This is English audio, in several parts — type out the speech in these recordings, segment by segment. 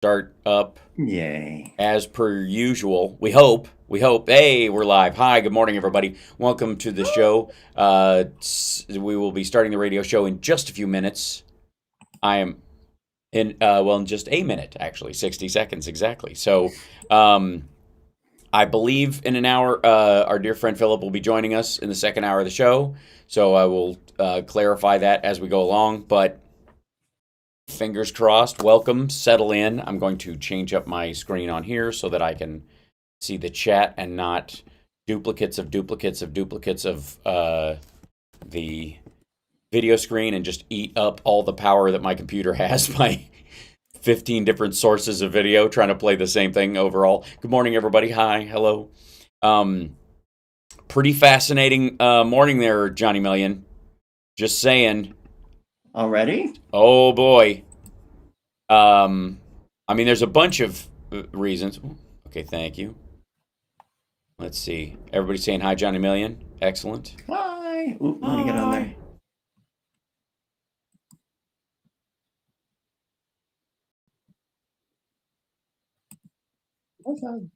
start up Yay. as per usual. We hope. We hope. Hey, we're live. Hi, good morning, everybody. Welcome to the show. We will be starting the radio show in just a few minutes. I am in just a minute, actually, 60 seconds exactly. So, I believe in an hour, our dear friend Philip will be joining us in the second hour of the show. So I will clarify that as we go along. But fingers crossed. Welcome. Settle in. I'm going to change up my screen on here so that I can see the chat and not duplicates of the video screen and just eat up all the power that my computer has by 15 different sources of video trying to play the same thing overall. Good morning, everybody. Hi. Hello. Pretty fascinating morning there, Johnny Million. Just saying. Already? Oh, boy. I mean, there's a bunch of reasons. Okay, thank you. Let's see. Everybody saying hi, Johnny Million. Excellent. Hi. Oop, let me get on there. Okay.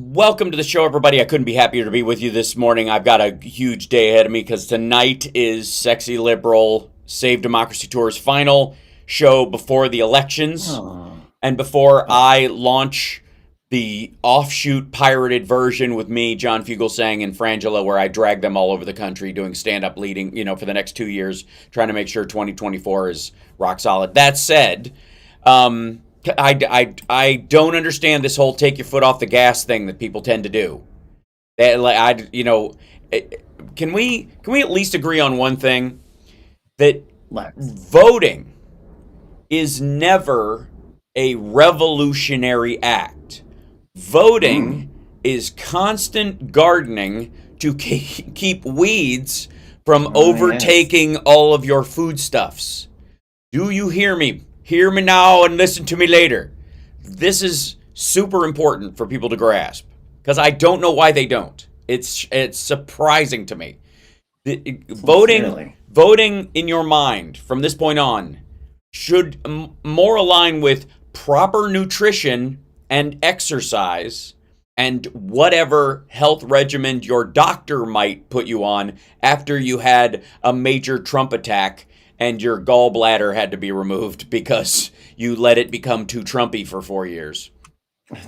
Welcome to the show, everybody. I couldn't be happier to be with you this morning. I've got a huge day ahead of me because tonight is Sexy Liberal Save Democracy Tour's final show before the elections. Oh. And before I launch the offshoot pirated version with me, John Fugelsang, and Frangela, where I drag them all over the country doing stand-up leading, for the next 2 years, trying to make sure 2024 is rock solid. That said, I don't understand this whole take your foot off the gas thing that people tend to do. Can we at least agree on one thing? That voting is never a revolutionary act. Voting is constant gardening to keep weeds from overtaking all of your foodstuffs. Do you hear me? Hear me now and listen to me later. This is super important for people to grasp because I don't know why they don't. It's surprising to me. Voting in your mind from this point on should more align with proper nutrition and exercise and whatever health regimen your doctor might put you on after you had a major Trump attack and your gallbladder had to be removed because you let it become too Trumpy for 4 years.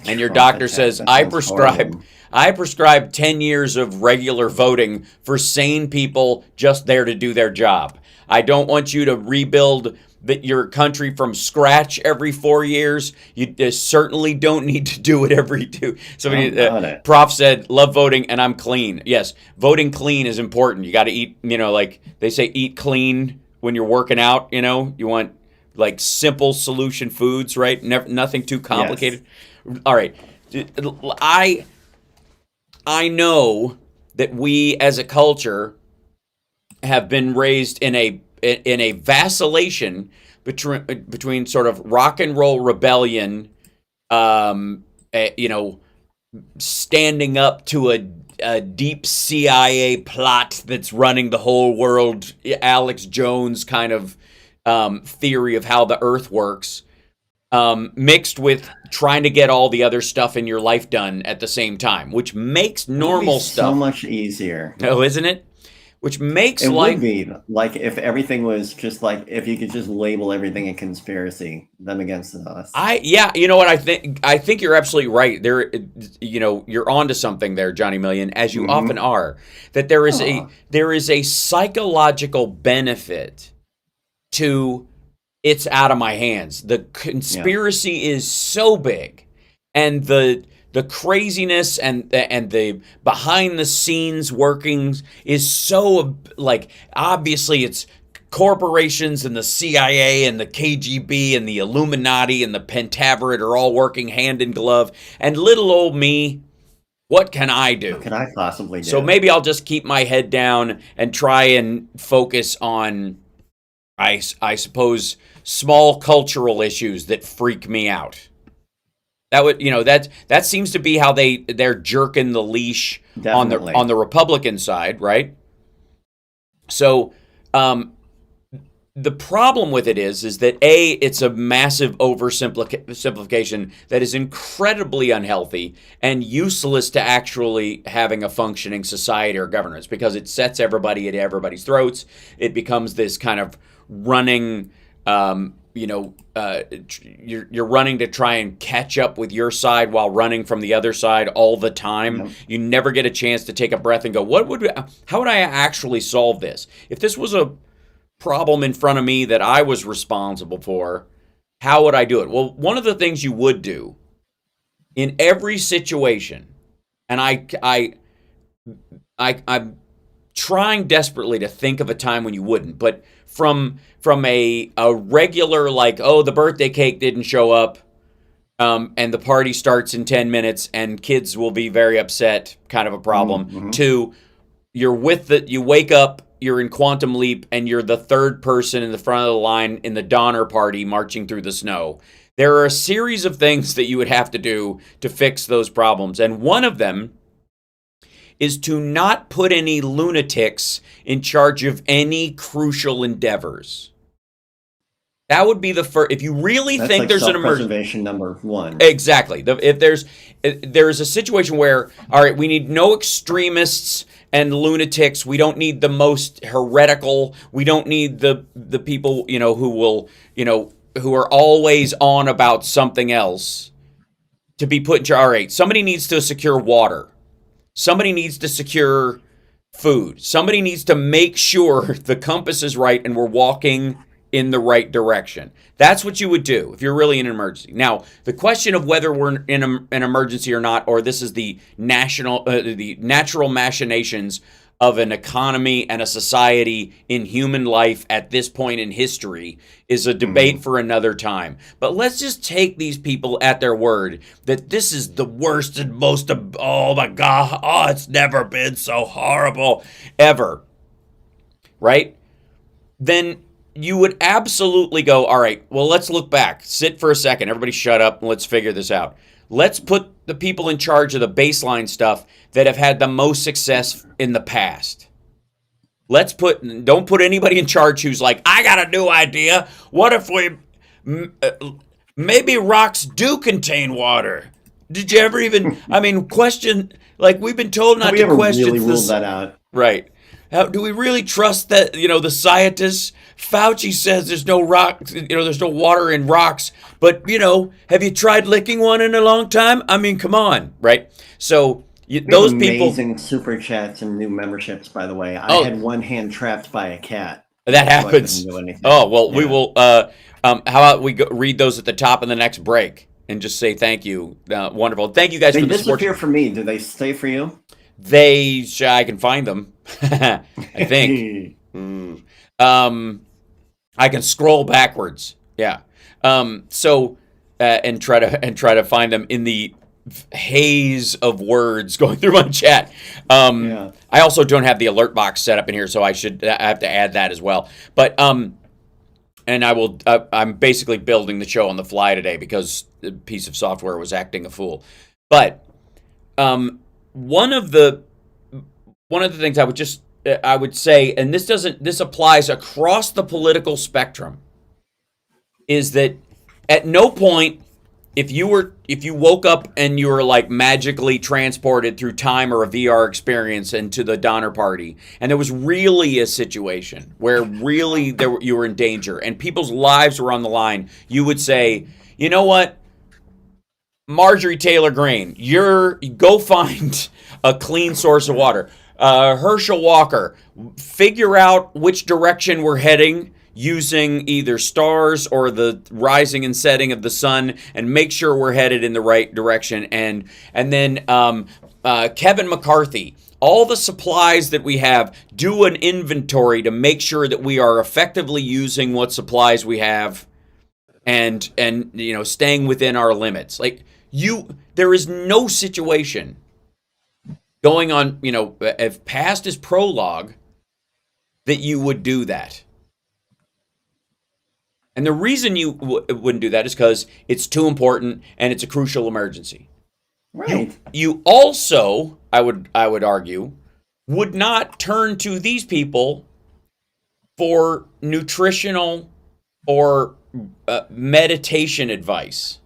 And your doctor says, I prescribe 10 years of regular voting for sane people just there to do their job. I don't want you to rebuild your country from scratch every 4 years. You certainly don't need to do it every two. Somebody, Prof said, love voting and I'm clean. Yes, voting clean is important. You got to eat, like they say, eat clean when you're working out. You want like simple solution foods, right? Nothing too complicated. Yes. All right. I know that we as a culture have been raised in a vacillation between sort of rock and roll rebellion, standing up to a deep CIA plot that's running the whole world, Alex Jones kind of theory of how the earth works, mixed with trying to get all the other stuff in your life done at the same time, which makes normal stuff so much easier. Oh, isn't it? Which makes would be like if everything was just like if you could just label everything a conspiracy, them against us. You know what I think? I think you're absolutely right. There, you're onto something there, Johnny Million, as you often are. That there is a psychological benefit to it's out of my hands. The conspiracy is so big, and the craziness and the behind the scenes workings is so obviously it's corporations and the CIA and the KGB and the Illuminati and the Pentaveret are all working hand in glove, and little old me, what can I do? What can I possibly do? So maybe I'll just keep my head down and try and focus on I suppose small cultural issues that freak me out. That would, that seems to be how they're jerking the leash Definitely. on the Republican side, right? So, the problem with it is that it's a massive oversimplification that is incredibly unhealthy and useless to actually having a functioning society or governance, because it sets everybody at everybody's throats. It becomes this kind of running, you're running to try and catch up with your side while running from the other side all the time. Yep. You never get a chance to take a breath and go, how would I actually solve this? If this was a problem in front of me that I was responsible for, how would I do it? Well, one of the things you would do in every situation, and I'm trying desperately to think of a time when you wouldn't, but from a regular, like, oh, the birthday cake didn't show up, and the party starts in 10 minutes and kids will be very upset, kind of a problem, to you wake up, you're in Quantum Leap, and you're the third person in the front of the line in the Donner Party marching through the snow. There are a series of things that you would have to do to fix those problems, and one of them is to not put any lunatics in charge of any crucial endeavors. That would be the first. If you really think there's an emergency, self-preservation number one. Exactly. If there's a situation where, all right, we need no extremists and lunatics. We don't need the most heretical. We don't need the people, who are always on about something else to be put in charge. All right, somebody needs to secure water. Somebody needs to secure food. Somebody needs to make sure the compass is right and we're walking in the right direction. That's what you would do if you're really in an emergency. Now, the question of whether we're in an emergency or not, or this is the natural machinations of an economy and a society in human life at this point in history, is a debate for another time. But let's just take these people at their word that this is the worst and most, oh my God, it's never been so horrible ever, right? Then you would absolutely go, all right, well, let's look back. Sit for a second. Everybody shut up and let's figure this out. Let's put the people in charge of the baseline stuff that have had the most success in the past. Don't put anybody in charge who's like, I got a new idea. What if maybe rocks do contain water? Did you ever even, question, like we've been told not to question really ruled that out. Right. Do we really trust that, the scientists? Fauci says there's no rock, there's no water in rocks, but, have you tried licking one in a long time? Come on, right? So those people. Amazing super chats and new memberships, by the way. I had one hand trapped by a cat. That happens. Oh, well, yeah. We will, how about we read those at the top of the next break and just say thank you. Wonderful. Thank you guys for the support. They disappear for me. Do they stay for you? I can find them. I think. I can scroll backwards. Yeah. And try to find them in the haze of words going through my chat. I also don't have the alert box set up in here, so I have to add that as well. But and I will. I'm basically building the show on the fly today because the piece of software was acting a fool. But one of the things I would say, and this applies across the political spectrum, is that at no point, if you woke up and you were like magically transported through time or a VR experience into the Donner Party, and there was really a situation where really you were in danger and people's lives were on the line, you would say, you know what, Marjorie Taylor Greene, go find a clean source of water. Herschel Walker, figure out which direction we're heading using either stars or the rising and setting of the sun, and make sure we're headed in the right direction. And then Kevin McCarthy, all the supplies that we have, do an inventory to make sure that we are effectively using what supplies we have, and staying within our limits. There is no situation going on, if past is prologue, that you would do that. And the reason you wouldn't do that is because it's too important and it's a crucial emergency. Right. You also, I would argue, would not turn to these people for nutritional or meditation advice.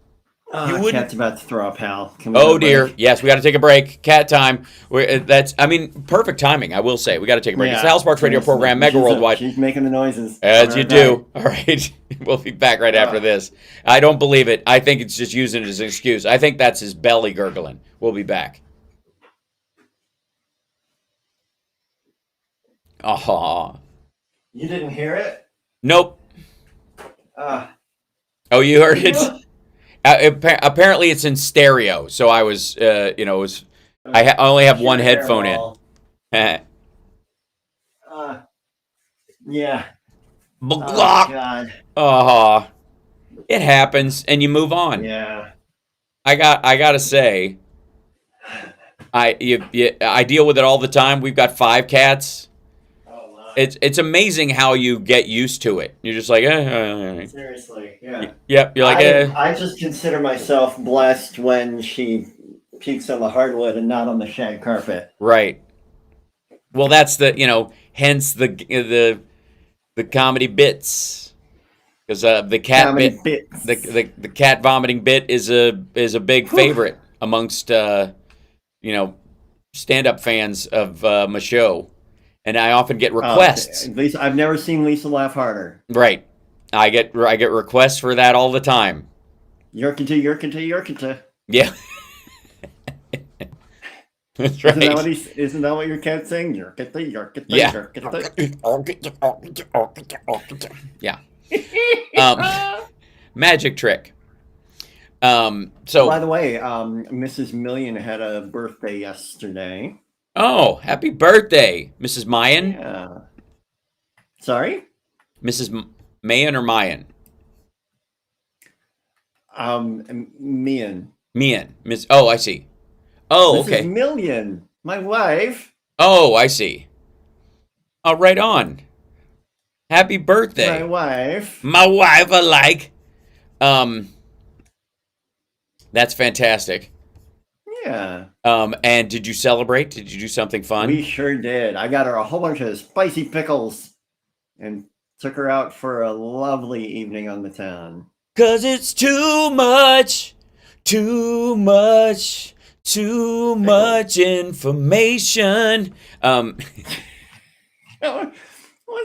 You wouldn't. Cat's about to throw up, HAL. Can we Oh go dear, break? yes, we got to take a break. Cat time. Perfect timing. I will say we got to take a break. It's the HAL Sparks radio program, Mega Worldwide. She's making the noises. As you do. All right, we'll be back right after this. I don't believe it. I think it's just using it as an excuse. I think that's his belly gurgling. We'll be back. Oh. You didn't hear it? Nope. Oh, you heard it? Apparently, it's in stereo. So I was, I only have one headphone in. Yeah. Oh, God. It happens, and you move on. Yeah. I gotta say, I deal with it all the time. We've got 5 cats. It's amazing how you get used to it. You're just like, Seriously, yeah. Yep, you're like, I just consider myself blessed when she peeks on the hardwood and not on the shag carpet. Right. Well, that's hence the comedy bits, because the cat Comedy bit, bits. the cat vomiting bit is a big favorite amongst stand-up fans of my show. And I often get requests. Lisa, I've never seen Lisa laugh harder. Right. I get requests for that all the time. Yerkata. Yeah. That's right. Isn't that what your cat's saying? Yerkata. Yeah. Magic trick. So. By the way, Mrs. Million had a birthday yesterday. Oh, happy birthday, Mrs. Mayan. Yeah. Sorry? Mrs. Mayan or Mayan? Mian. Miss. Oh, I see. Oh, okay. Mrs. Million, my wife. Oh, I see. Oh, right on. Happy birthday. My wife. My wife, I like. That's fantastic. Yeah. And did you celebrate? Did you do something fun? We sure did. I got her a whole bunch of spicy pickles and took her out for a lovely evening on the town. 'Cause it's too much information. What's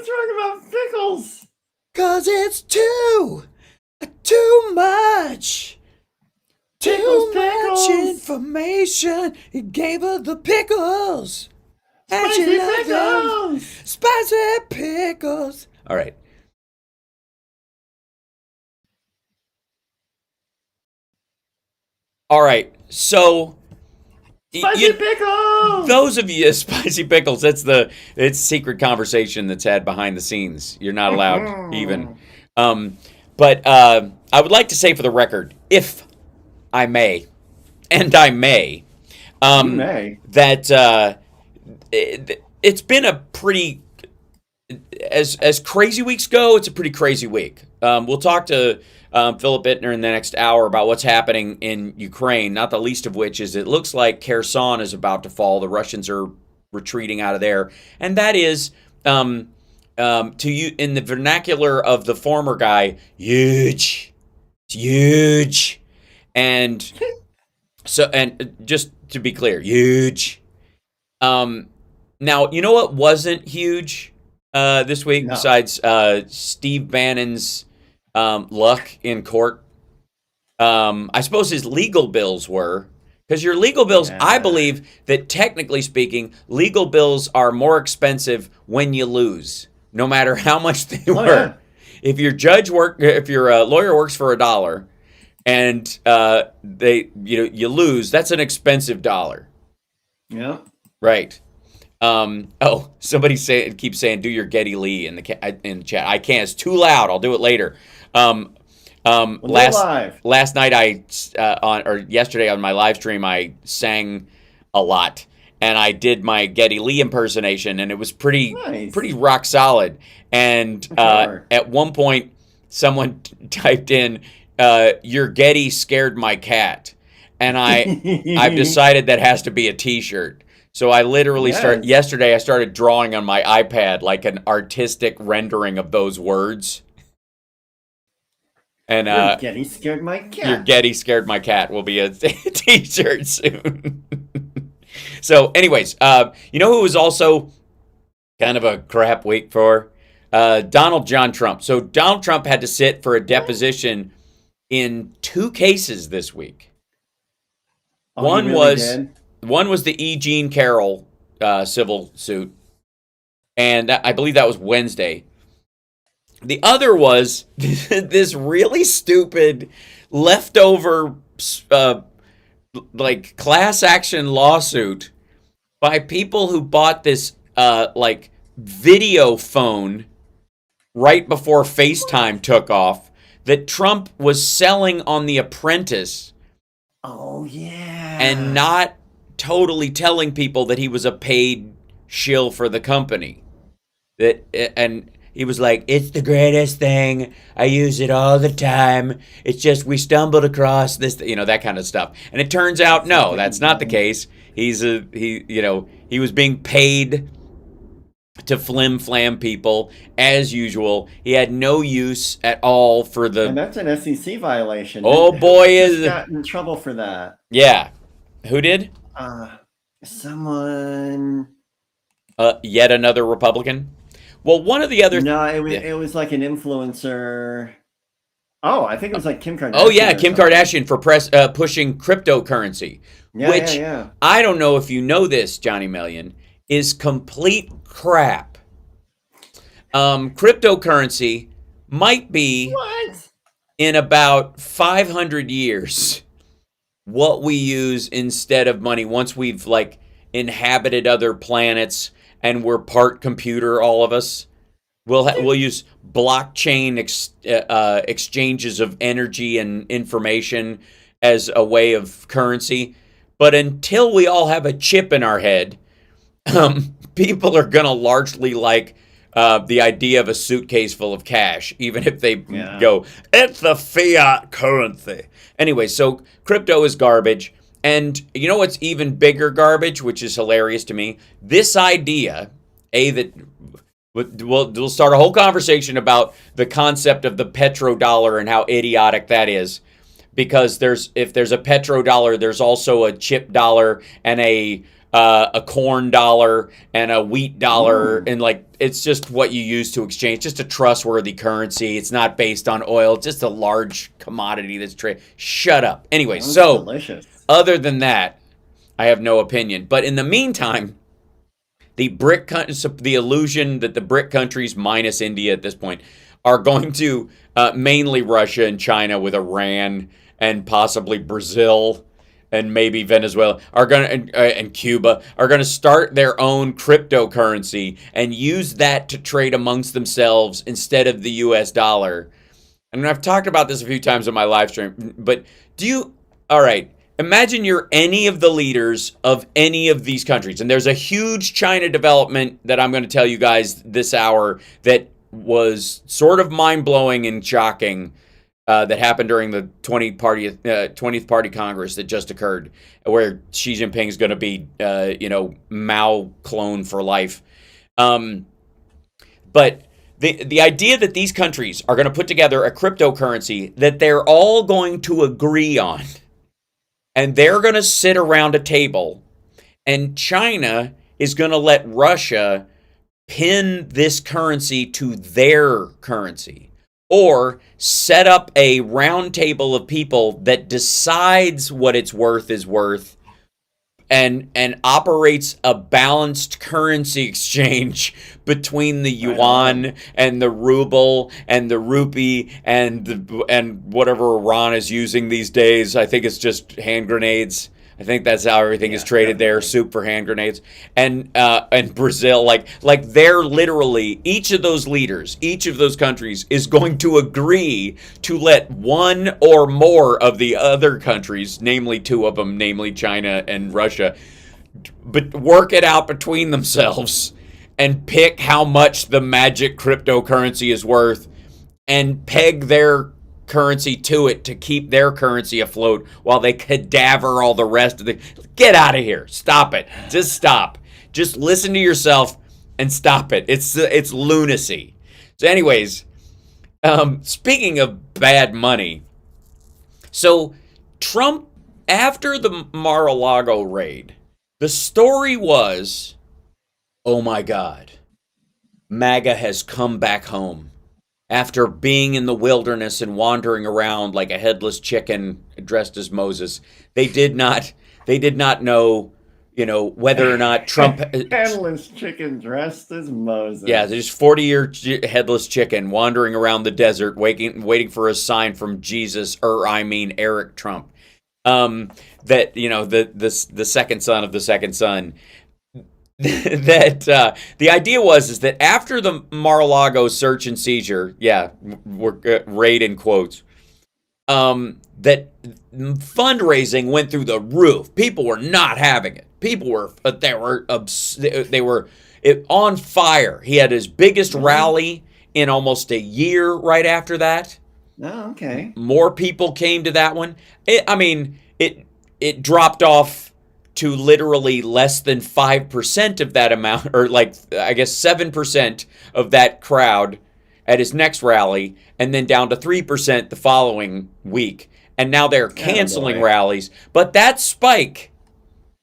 wrong about pickles? 'Cause it's too much. Too much information. He gave her the pickles. And she loved them. Spicy pickles. All right. All right. So. Spicy pickles. Those of you, spicy pickles. It's secret conversation that's had behind the scenes. You're not allowed even. But I would like to say for the record, if I may, and I may, that it's been a pretty, as crazy weeks go, it's a pretty crazy week. We'll talk to Philip Itner in the next hour about what's happening in Ukraine, not the least of which is it looks like Kherson is about to fall. The Russians are retreating out of there. And that is, to you in the vernacular of the former guy, huge. It's huge. And so, and just to be clear, huge. Now, you know what wasn't huge this week besides Steve Bannon's luck in court? I suppose his legal bills were, because your legal bills, I believe that technically speaking, legal bills are more expensive when you lose, no matter how much they were. Yeah. If your lawyer works for $1 and you lose, that's an expensive $1. Yeah. Right. Somebody keeps saying do your Geddy Lee in the chat. I can't. It's too loud. I'll do it later. Last night yesterday on my live stream I sang a lot and I did my Geddy Lee impersonation and it was pretty rock solid. And at one point someone typed in, "Your Getty scared my cat," and I've decided that has to be a T-shirt. So I literally yesterday I started drawing on my iPad like an artistic rendering of those words. And your Getty scared my cat. Your Getty scared my cat will be a T-shirt soon. So, anyways, you know who was also kind of a crap week for? Donald John Trump. So Donald Trump had to sit for a deposition in 2 cases this week. Oh, One was the E. Jean Carroll civil suit, and I believe that was Wednesday. The other was this really stupid leftover like class action lawsuit by people who bought this like video phone right before FaceTime took off that Trump was selling on The Apprentice. Oh yeah. And not totally telling people that he was a paid shill for the company. And he was like, "It's the greatest thing. I use it all the time. It's just we stumbled across this," that kind of stuff. And it turns out, no, that's not the case. He was being paid to flim-flam people as usual. He had no use at all for the. And that's an SEC violation. Oh boy, is got in trouble for that. Yeah, who did? Someone. Yet another Republican. Well, one of the other... No, it was like an influencer. Oh, I think it was like Kim Kardashian. Oh, yeah, Kim Kardashian for pushing cryptocurrency. Which, I don't know if you know this, Johnny Million, is complete crap. Cryptocurrency might be, in about 500 years, what we use instead of money once we've, like, inhabited other planets and we're part computer, all of us. We'll use blockchain exchanges of energy and information as a way of currency. But until we all have a chip in our head, people are going to largely like the idea of a suitcase full of cash, even if they go, "It's the fiat currency." Anyway, so crypto is garbage. And you know what's even bigger garbage, which is hilarious to me? This idea, that we'll start a whole conversation about the concept of the petrodollar and how idiotic that is. Because if there's a petrodollar, there's also a chip dollar and a corn dollar and a wheat dollar. And like, it's just what you use to exchange, just a trustworthy currency. It's not based on oil. It's just a large commodity that's traded. Shut up. Anyway, so delicious. Other than that, I have no opinion. But in the meantime, the illusion that the BRIC countries minus India at this point are going to, mainly Russia and China with Iran and possibly Brazil and maybe Venezuela and Cuba are going to start their own cryptocurrency and use that to trade amongst themselves instead of the US dollar. And I've talked about this a few times on my live stream, but all right, imagine you're any of the leaders of any of these countries. And there's a huge China development that I'm going to tell you guys this hour that was sort of mind-blowing and shocking that happened during the 20th Party Congress that just occurred, where Xi Jinping is going to be, Mao clone for life. But the idea that these countries are going to put together a cryptocurrency that they're all going to agree on, and they're going to sit around a table, and China is going to let Russia pin this currency to their currency, or set up a round table of people that decides what its worth is worth and operates a balanced currency exchange between the yuan and the ruble and the rupee and whatever Iran is using these days. I think it's just hand grenades. I think that's how everything is traded there, soup for hand grenades. And Brazil, like they're literally, each of those leaders, each of those countries is going to agree to let one or more of the other countries, namely two of them, namely China and Russia, but work it out between themselves and pick how much the magic cryptocurrency is worth. and peg their currency to it to keep their currency afloat while they cadaver all the rest of the. Get out of here. Stop it. Just stop. Just listen to yourself and stop it. It's lunacy. So anyways, speaking of bad money, so Trump, after the Mar-a-Lago raid, the story was, oh my God, MAGA has come back home. After being in the wilderness and wandering around like a headless chicken dressed as Moses, they did not know, whether or not Trump. Headless chicken dressed as Moses. Yeah, there's 40-year headless chicken wandering around the desert, waiting for a sign from Jesus, Eric Trump. That the second son of the second son. That the idea is that after the Mar-a-Lago search and seizure, we're raid in quotes, that fundraising went through the roof. People were not having it. People were they were on fire. He had his biggest rally in almost a year right after that. Oh, okay. More people came to that one. It dropped off to literally less than 5% of that amount, or like, I guess 7% of that crowd at his next rally, and then down to 3% the following week. And now they're canceling rallies. But that spike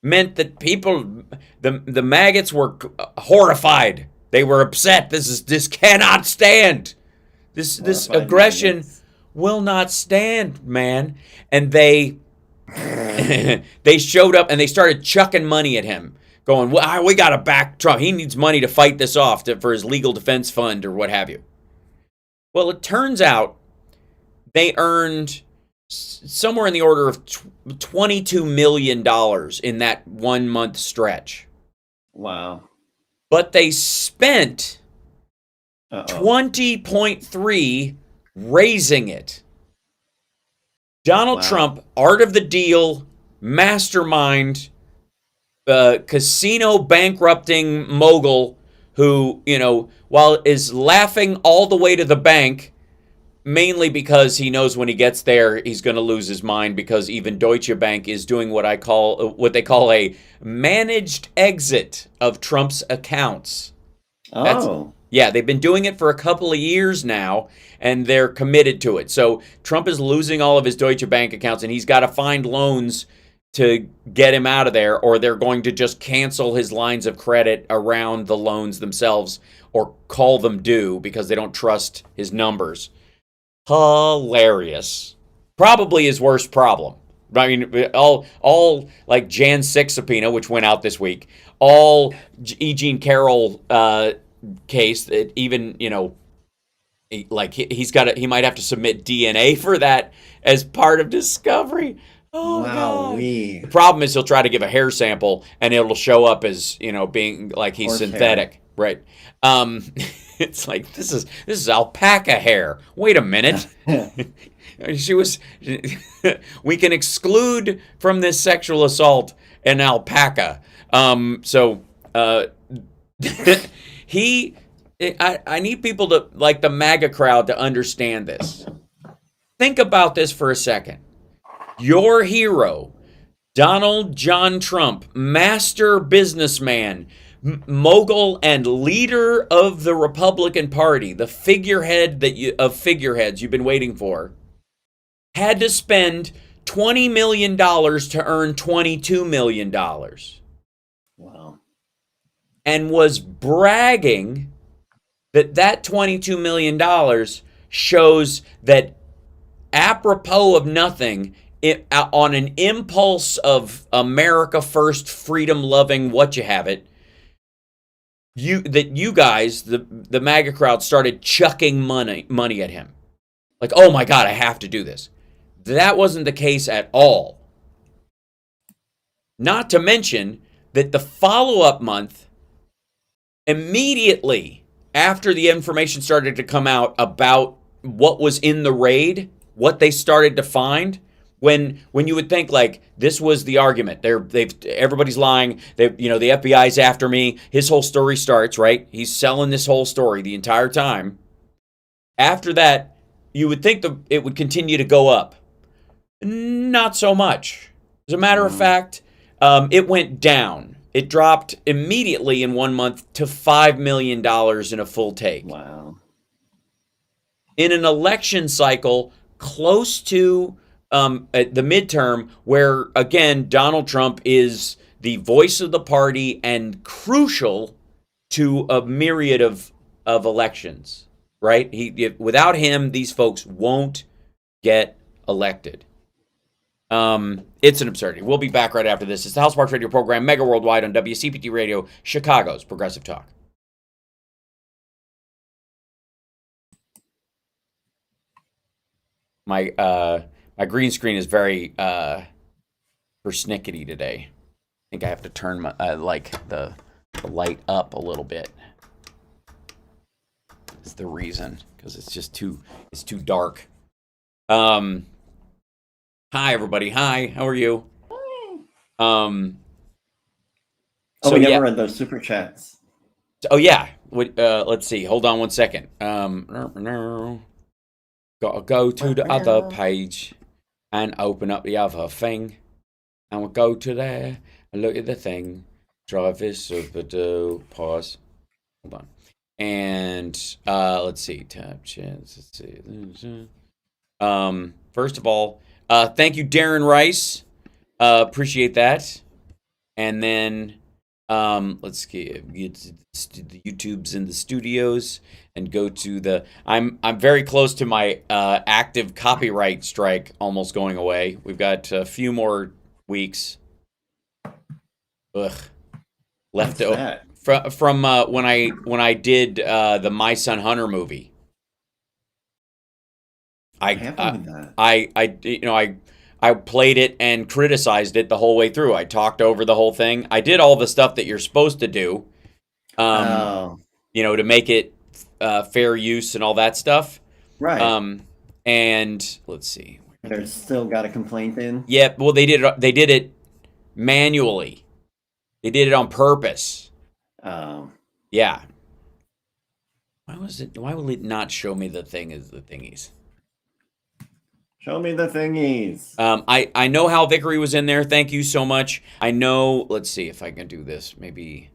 meant that people, the maggots were horrified. They were upset. This cannot stand. This aggression will not stand, man. And they showed up and they started chucking money at him, going, well, we got to back Trump. He needs money to fight this off for his legal defense fund or what have you. Well, it turns out they earned somewhere in the order of $22 million in that 1 month stretch. Wow. But they spent 20.3 raising it. Donald Trump, art of the deal, mastermind, casino bankrupting mogul who, while is laughing all the way to the bank, mainly because he knows when he gets there, he's going to lose his mind, because even Deutsche Bank is doing what they call a managed exit of Trump's accounts. They've been doing it for a couple of years now, and they're committed to it. So Trump is losing all of his Deutsche Bank accounts, and he's got to find loans to get him out of there, or they're going to just cancel his lines of credit around the loans themselves, or call them due because they don't trust his numbers. Hilarious. Probably his worst problem. I mean, all like Jan 6 subpoena, which went out this week, all E. Jean Carroll case that even, like he might have to submit DNA for that as part of discovery. Oh, wow. The problem is he'll try to give a hair sample and it'll show up as, being like he's horse synthetic. Hair. Right. It's like, this is alpaca hair. Wait a minute. We can exclude from this sexual assault an alpaca. I need people to, like the MAGA crowd, to understand this. Think about this for a second. Your hero, Donald John Trump, master businessman, mogul, and leader of the Republican Party, the figurehead of figureheads you've been waiting for, had to spend $20 million to earn $22 million. Wow. And was bragging that $22 million shows that, apropos of nothing, on an impulse of America first, freedom loving, what you have it, you guys, the MAGA crowd, started chucking money at him. Like, oh my God, I have to do this. That wasn't the case at all. Not to mention that the follow-up month, immediately after the information started to come out about what was in the raid, what they started to find, when you would think, like, this was the argument, everybody's lying, the FBI's after me, his whole story starts, right? He's selling this whole story the entire time. After that, you would think it would continue to go up. Not so much. As a matter of fact, it went down. It dropped immediately in 1 month to $5 million in a full take. Wow. In an election cycle close to the midterm, where, again, Donald Trump is the voice of the party and crucial to a myriad of elections, right? Without him, these folks won't get elected. It's an absurdity. We'll be back right after this. It's the HAL Sparks Radio program, Mega Worldwide on WCPT Radio, Chicago's Progressive Talk. My green screen is very persnickety today. I think I have to turn my the light up a little bit. That's the reason, because it's just too dark. Hi everybody. Hi, how are you? We never read those super chats. Oh yeah. Let's see. Hold on 1 second. Gotta go to the other page and open up the other thing. And we'll go to there and look at the thing. Drive this super do. Pause. Hold on. And let's see. Tab chance. Let's see. First of all, thank you, Darren Rice. Appreciate that. And then let's get to the YouTubes in the studios and go to the. I'm very close to my active copyright strike almost going away. We've got a few more weeks. Left over from when I did the My Son Hunter movie. I played it and criticized it the whole way through. I talked over the whole thing. I did all the stuff that you're supposed to do, to make it fair use and all that stuff. Right. And let's see. There's still got a complaint in. Yeah. Well, they did it manually. They did it on purpose. Oh. Yeah. Why will it not show me the thing as the thingies? Show me the thingies. I know Hal Vickery was in there. Thank you so much. I know. Let's see if I can do this. Maybe.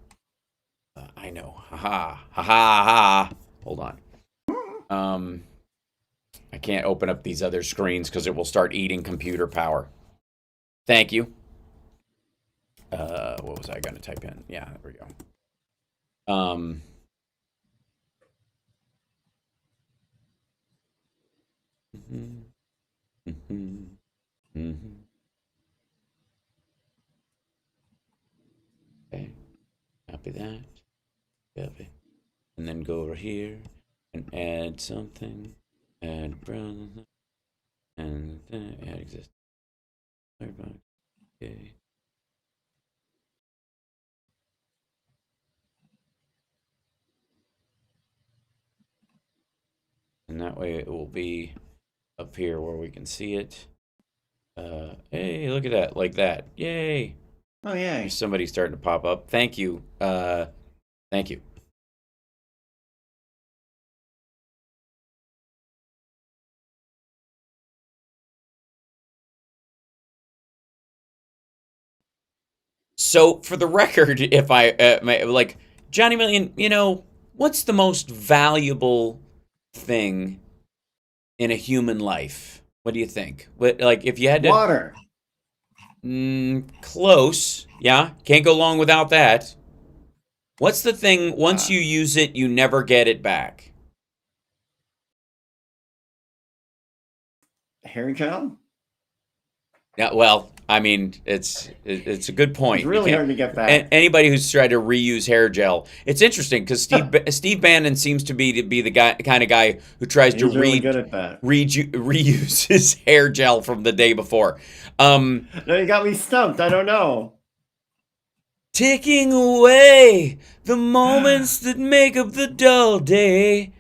I know. Ha. Hold on. I can't open up these other screens because it will start eating computer power. Thank you. What was I going to type in? Yeah, there we go. Okay, copy that. Copy. And then go over here and add something. Add browser. And then add existing. Okay. And that way it will be up here where we can see it. Hey, look at that, like that. Yay. Oh, yay. Somebody's starting to pop up. Thank you. Thank you. So, for the record, if I, like, Johnny Million, what's the most valuable thing in a human life? What do you think? Like, if you had to... Water. Close. Yeah, can't go long without that. What's the thing, once you use it, you never get it back? Hair gel? Yeah, well, I mean, it's a good point. It's really hard to get back. Anybody who's tried to reuse hair gel, it's interesting because Steve Bannon seems to be the kind of guy who tries to really good at that. reuse his hair gel from the day before. No, you got me stumped. I don't know. Taking away the moments that make up the dull day.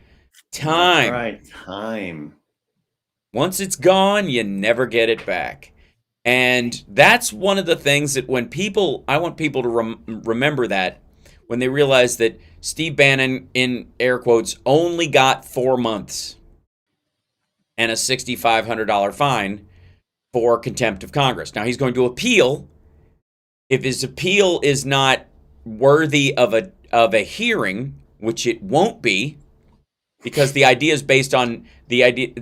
Time. That's right, time. Once it's gone, you never get it back. And that's one of the things that I want people to remember that when they realize that Steve Bannon, in air quotes, only got 4 months. and a $6,500 fine for contempt of Congress. Now he's going to appeal. If his appeal is not worthy of a hearing, which it won't be, because the idea is based on the idea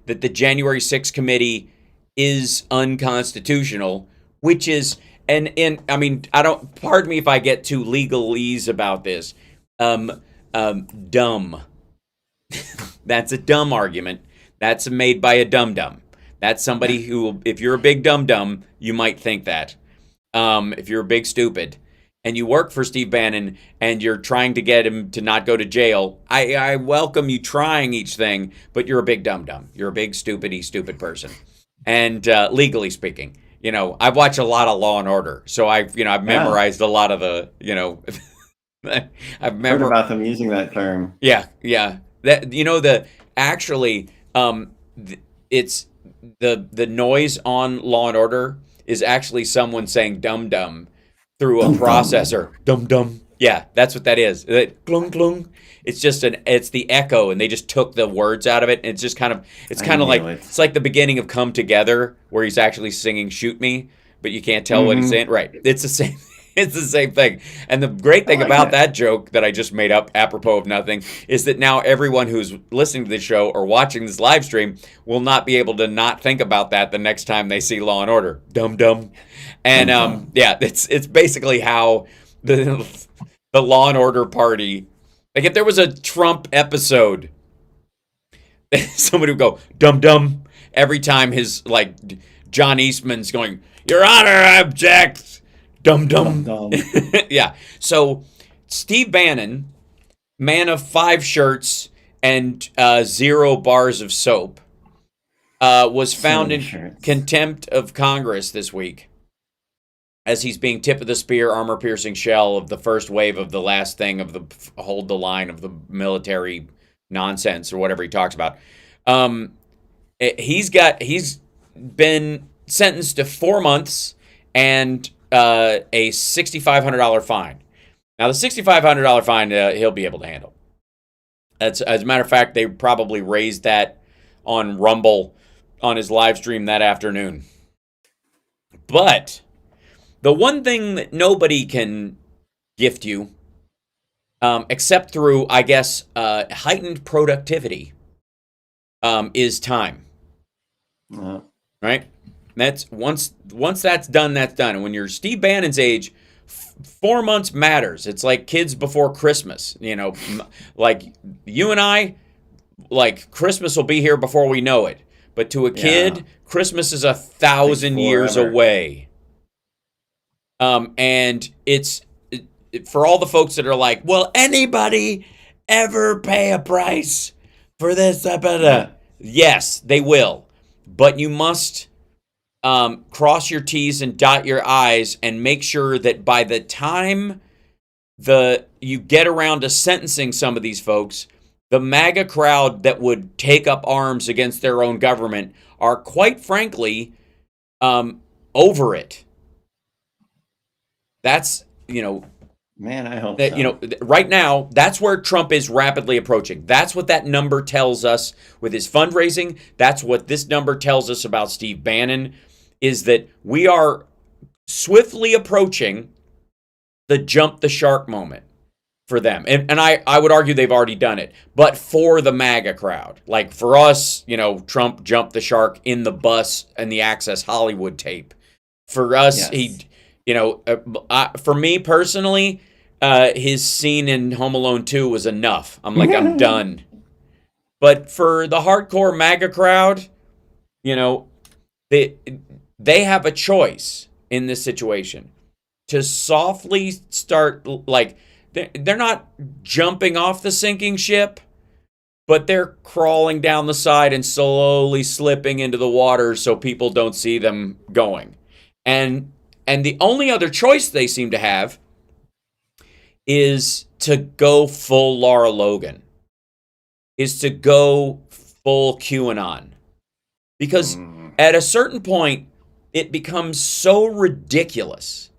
that the January 6th committee is unconstitutional, which is I mean, I don't, pardon me if I get too legalese about this. Dumb. That's a dumb argument. That's made by a dum-dum. That's somebody who, if you're a big dum-dum, you might think that. If you're a big stupid and you work for Steve Bannon and you're trying to get him to not go to jail, I welcome you trying each thing, but you're a big dum-dum. You're a big stupid person. And legally speaking, you know, I've watched a lot of Law and Order, so I've memorized a lot of the, you know, I've heard about them using that term. Yeah. That, you know, it's the noise on Law and Order is actually someone saying dum dum through a processor. Dum dum. Yeah, that's what that is. Glung glung. It's just it's the echo, and they just took the words out of it. And it's just kind of like it's like the beginning of Come Together, where he's actually singing "Shoot Me," but you can't tell what he's saying. Right? It's the same. It's the same thing. And the great thing about that joke that I just made up apropos of nothing is that now everyone who's listening to this show or watching this live stream will not be able to not think about that the next time they see Law and Order. Dum dum. And yeah, it's basically how the Law and Order party. Like if there was a Trump episode, somebody would go dum dum every time his like John Eastman's going, "Your Honor, I object." Dum dum. Yeah. So Steve Bannon, man of 5 shirts and 0 bars of soap, was found in contempt of Congress this week as he's being tip of the spear, armor-piercing shell of the first wave of the last thing of the hold the line of the military nonsense or whatever he talks about. He's been sentenced to 4 months and a $6,500 fine. Now, the $6,500 fine he'll be able to handle. As a matter of fact, they probably raised that on Rumble on his live stream that afternoon. But the one thing that nobody can gift you, except through, I guess, heightened productivity, is time. Right? That's once that's done, that's done. And when you're Steve Bannon's age, 4 months matters. It's like kids before Christmas. You know, like you and I, like Christmas will be here before we know it. But to a kid, Christmas is 1,000 years away. And it's for all the folks that are like, will anybody ever pay a price for this? Yes, they will. But you must cross your T's and dot your I's and make sure that by the time you get around to sentencing some of these folks, the MAGA crowd that would take up arms against their own government are quite frankly over it. That's, man, I hope that, so. Right now, that's where Trump is rapidly approaching. That's what that number tells us with his fundraising. That's what this number tells us about Steve Bannon, is that we are swiftly approaching the jump the shark moment for them. And I would argue they've already done it. But for the MAGA crowd, like for us, Trump jumped the shark in the bus and the Access Hollywood tape. For us, yes. For me personally, his scene in Home Alone 2 was enough. I'm like, I'm done. But for the hardcore MAGA crowd, they have a choice in this situation to softly start, like, they're not jumping off the sinking ship, but they're crawling down the side and slowly slipping into the water so people don't see them going. And the only other choice they seem to have is to go full Lara Logan, is to go full QAnon. Because at a certain point, it becomes so ridiculous.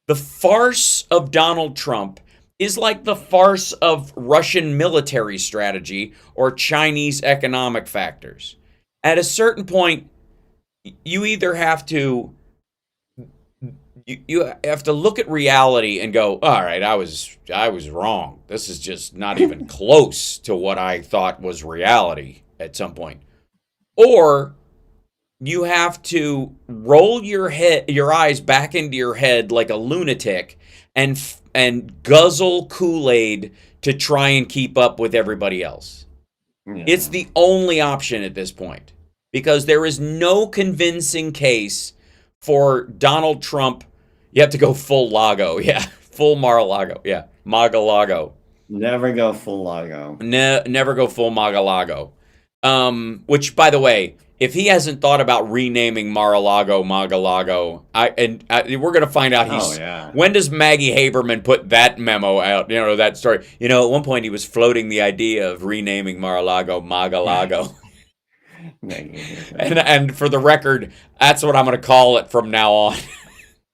The farce of Donald Trump is like the farce of Russian military strategy or Chinese economic factors. at a certain point, you either have to you have to look at reality and go, all right, I was wrong. This is just not even close to what I thought was reality at some point. Or you have to roll your eyes back into your head like a lunatic and guzzle Kool-Aid to try and keep up with everybody else. Yeah. It's the only option at this point, because there is no convincing case for Donald Trump. You have to go full Lago. Yeah, full Mar-a-Lago. Yeah, Maga-Lago. Never go full Lago. Never go full Maga-Lago. Which, by the way, if he hasn't thought about renaming Mar-a-Lago Maga-Lago, we're going to find out when does Maggie Haberman put that memo out, that story. At one point he was floating the idea of renaming Mar-a-Lago Maga-Lago. and for the record, that's what I'm going to call it from now on.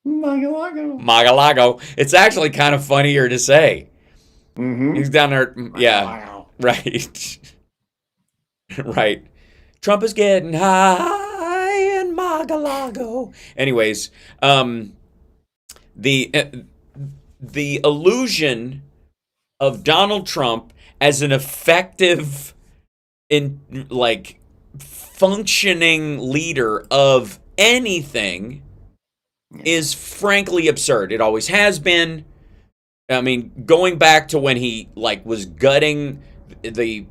Maga-Lago. Maga-Lago. It's actually kind of funnier to say. Mm-hmm. He's down there. Yeah. Maga-Lago. Right. Right. Trump is getting high in Maga-Lago. Anyways, the illusion of Donald Trump as an effective, functioning leader of anything is frankly absurd. It always has been. I mean, going back to when he was gutting the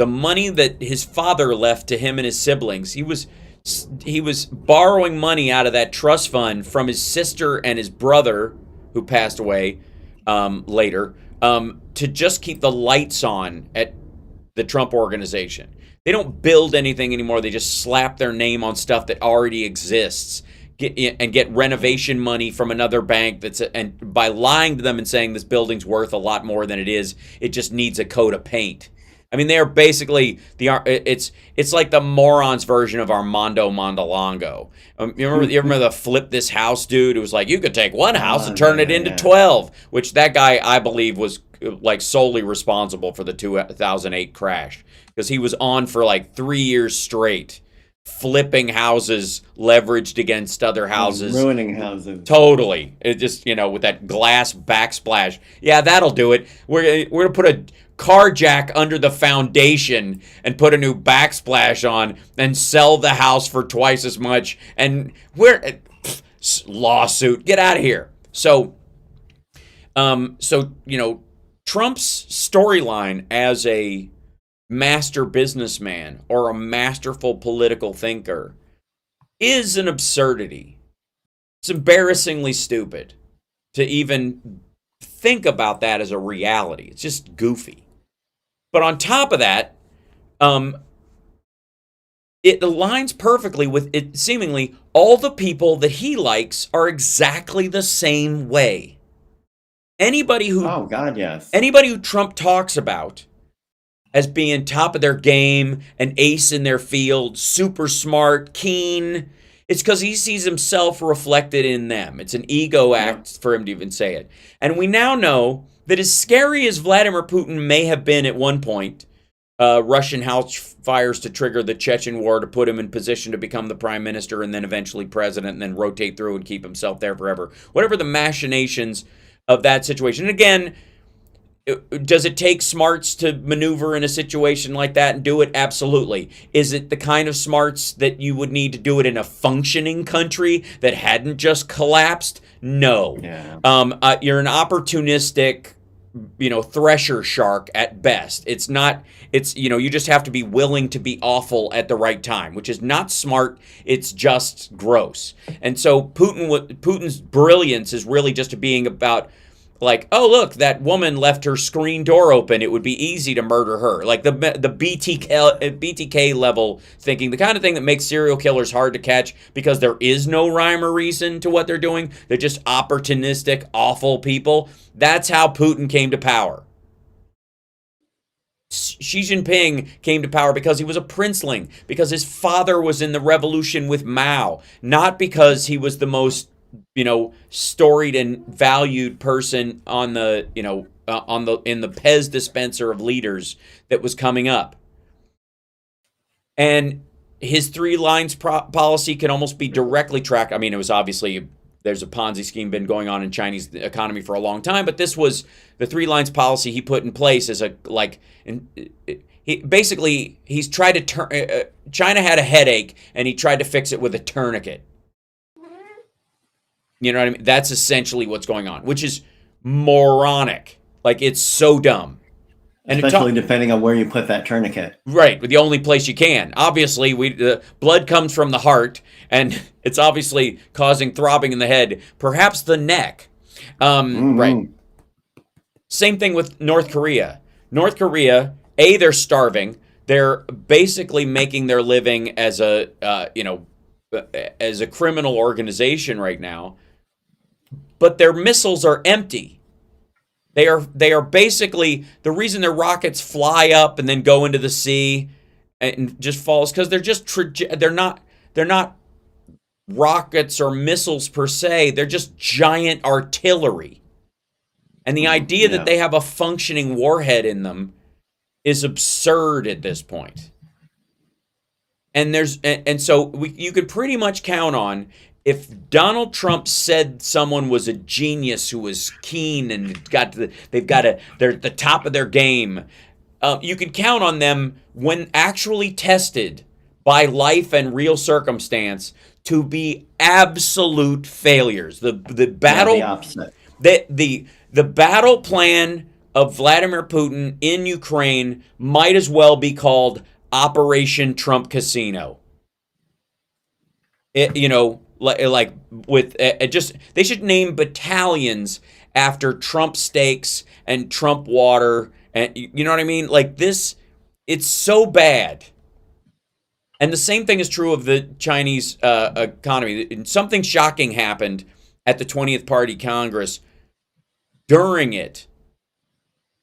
money that his father left to him and his siblings. He was borrowing money out of that trust fund from his sister and his brother, who passed away later, to just keep the lights on at the Trump organization. They don't build anything anymore. They just slap their name on stuff that already exists. Get renovation money from another bank and by lying to them and saying this building's worth a lot more than it is, it just needs a coat of paint. I mean, they are basically it's like the morons version of Armando Mondolongo. You remember the flip this house dude who was like, you could take one house and turn it into 12, which that guy, I believe, was solely responsible for the 2008 crash, because he was on for 3 years straight, flipping houses leveraged against other houses. Ruining houses. Totally. It just, with that glass backsplash. Yeah, that'll do it. We're going to put a car jack under the foundation and put a new backsplash on and sell the house for twice as much. And lawsuit. Get out of here. So Trump's storyline as a master businessman or a masterful political thinker is an absurdity. It's embarrassingly stupid to even think about that as a reality. It's just goofy. But on top of that, it aligns perfectly with it. Seemingly, all the people that he likes are exactly the same way. Anybody who Trump talks about as being top of their game, an ace in their field, super smart, keen, it's because he sees himself reflected in them. It's an ego act for him to even say it. And we now know that as scary as Vladimir Putin may have been at one point, Russian house fires to trigger the Chechen war to put him in position to become the prime minister and then eventually president and then rotate through and keep himself there forever. Whatever the machinations of that situation. And again, does it take smarts to maneuver in a situation like that and do it? Absolutely. Is it the kind of smarts that you would need to do it in a functioning country that hadn't just collapsed? No. Yeah. You're an opportunistic, thresher shark at best. It's not, you just have to be willing to be awful at the right time, which is not smart. It's just gross. And so Putin's brilliance is really just being about, oh, look, that woman left her screen door open. It would be easy to murder her. The BTK level thinking, the kind of thing that makes serial killers hard to catch because there is no rhyme or reason to what they're doing. They're just opportunistic, awful people. That's how Putin came to power. Xi Jinping came to power because he was a princeling, because his father was in the revolution with Mao, not because he was the most storied and valued person in the Pez dispenser of leaders that was coming up. And his three lines policy can almost be directly tracked. I mean, it was obviously, there's a Ponzi scheme been going on in Chinese economy for a long time, but this was the three lines policy he put in place as he's tried to turn. China had a headache, and he tried to fix it with a tourniquet. You know what I mean? That's essentially what's going on, which is moronic. Like, it's so dumb. And especially depending on where you put that tourniquet. Right, the only place you can. Obviously, the blood comes from the heart, and it's obviously causing throbbing in the head, perhaps the neck. Right. Same thing with North Korea. North Korea, they're starving. They're basically making their living as a as a criminal organization right now. But their missiles are empty. They are basically, the reason their rockets fly up and then go into the sea and just falls because they're just they're not rockets or missiles per se. They're just giant artillery. And the idea that they have a functioning warhead in them is absurd at this point. And so you could pretty much count on, if Donald Trump said someone was a genius who was keen and they're at the top of their game, you could count on them, when actually tested by life and real circumstance, to be absolute failures. The battle, the opposite. The battle plan of Vladimir Putin in Ukraine might as well be called Operation Trump Casino. Like with just, they should name battalions after Trump steaks and Trump water, and you know what I mean? Like this, it's so bad. And the same thing is true of the Chinese economy. Something shocking happened at the 20th Party Congress. During it,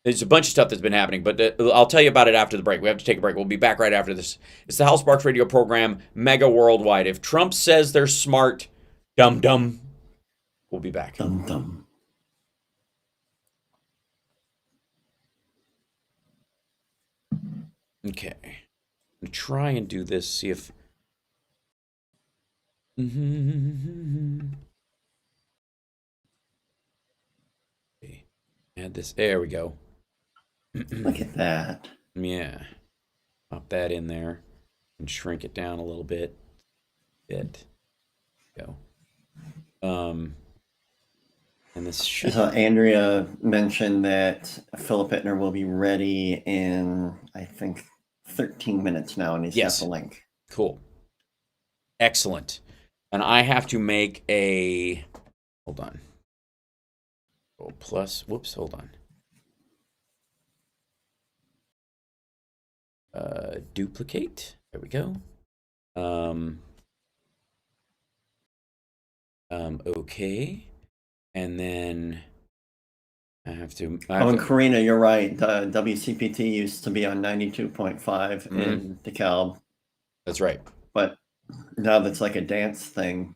there's a bunch of stuff that's been happening, but I'll tell you about it after the break. We have to take a break. We'll be back right after this. It's the HAL Sparks radio program, Mega Worldwide. If Trump says they're smart, dum-dum. We'll be back. Dum-dum. Okay. I'm going to try and do this, see if... Add this. There we go. Look at that. Yeah. Pop that in there and shrink it down a little bit. Go. And this should... So Andrea mentioned that Philip Itner will be ready in, I think, 13 minutes now, and he's got the link. Cool. Excellent. And I have to make a... Hold on. Plus, whoops, hold on. Duplicate. There we go. Okay. And then I have to... and Karina, you're right. WCPT used to be on 92.5 in DeKalb. That's right. But now that's like a dance thing.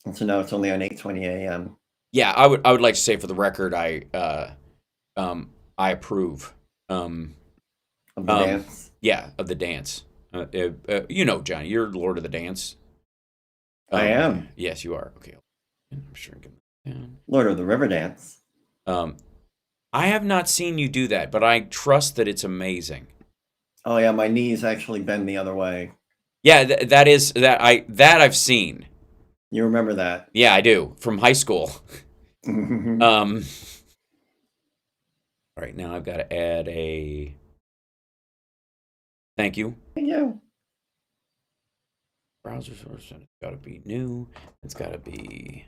And so now it's only on 8:20 a.m. Yeah, I would like to say, for the record, I approve. Of the dance? Yeah, of the dance. Johnny, you're Lord of the Dance. I am. Yes, you are. Okay. I'm shrinking that down. Lord of the River Dance. I have not seen you do that, but I trust that it's amazing. Oh yeah, my knees actually bend the other way. Yeah, I've seen. You remember that? Yeah, I do, from high school. All right, now I've got to add a thank you. Thank you. Browser source, it's got to be new. It's got to be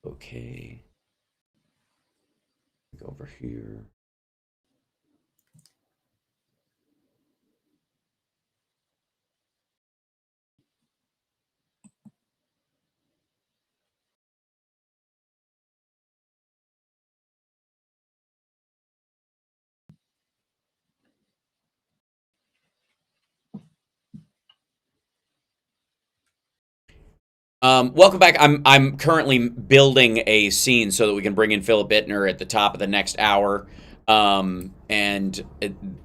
okay. Go over here. Welcome back. I'm currently building a scene so that we can bring in Philip Itner at the top of the next hour, and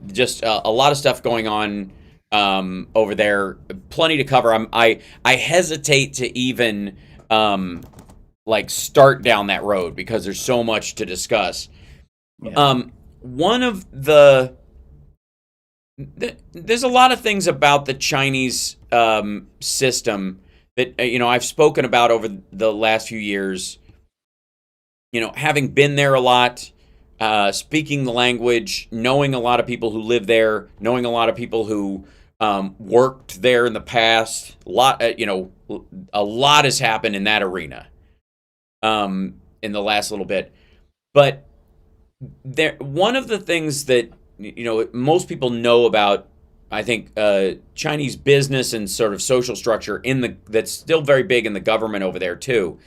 just a lot of stuff going on over there. Plenty to cover. I hesitate to even like start down that road because there's so much to discuss. Yeah. One of there's a lot of things about the Chinese system that I've spoken about over the last few years. Having been there a lot, speaking the language, knowing a lot of people who live there, knowing a lot of people who worked there in the past. A lot has happened in that arena in the last little bit. But one of the things that most people know about, I think, Chinese business and sort of social structure that's still very big in the government over there too,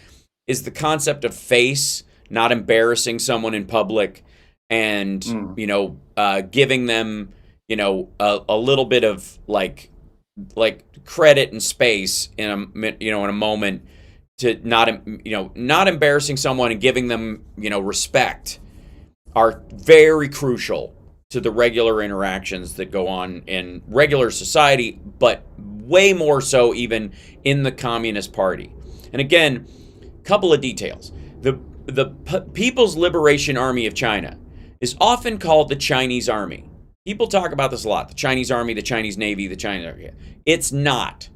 is the concept of face, not embarrassing someone in public, and giving them a little bit of like credit and space in a moment, to not embarrassing someone and giving them respect, are very crucial to the regular interactions that go on in regular society, but way more so even in the Communist Party. And again, a couple of details. The People's Liberation Army of China is often called the Chinese Army. People talk about this a lot. The Chinese Army, the Chinese Navy, the Chinese Army. It's not.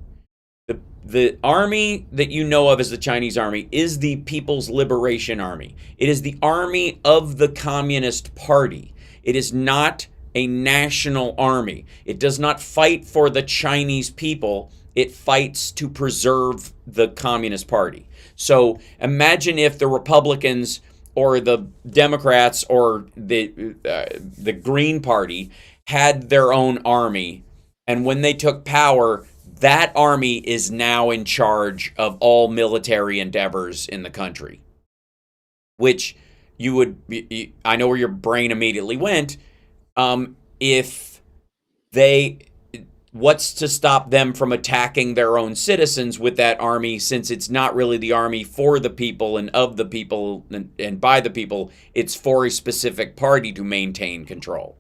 The army that you know of as the Chinese Army is the People's Liberation Army. It is the army of the Communist Party. It is not a national army. It does not fight for the Chinese people. It fights to preserve the Communist Party. So imagine if the Republicans or the Democrats or the Green Party had their own army, and when they took power, that army is now in charge of all military endeavors in the country, which I know where your brain immediately went. What's to stop them from attacking their own citizens with that army, since it's not really the army for the people and of the people and by the people, it's for a specific party to maintain control.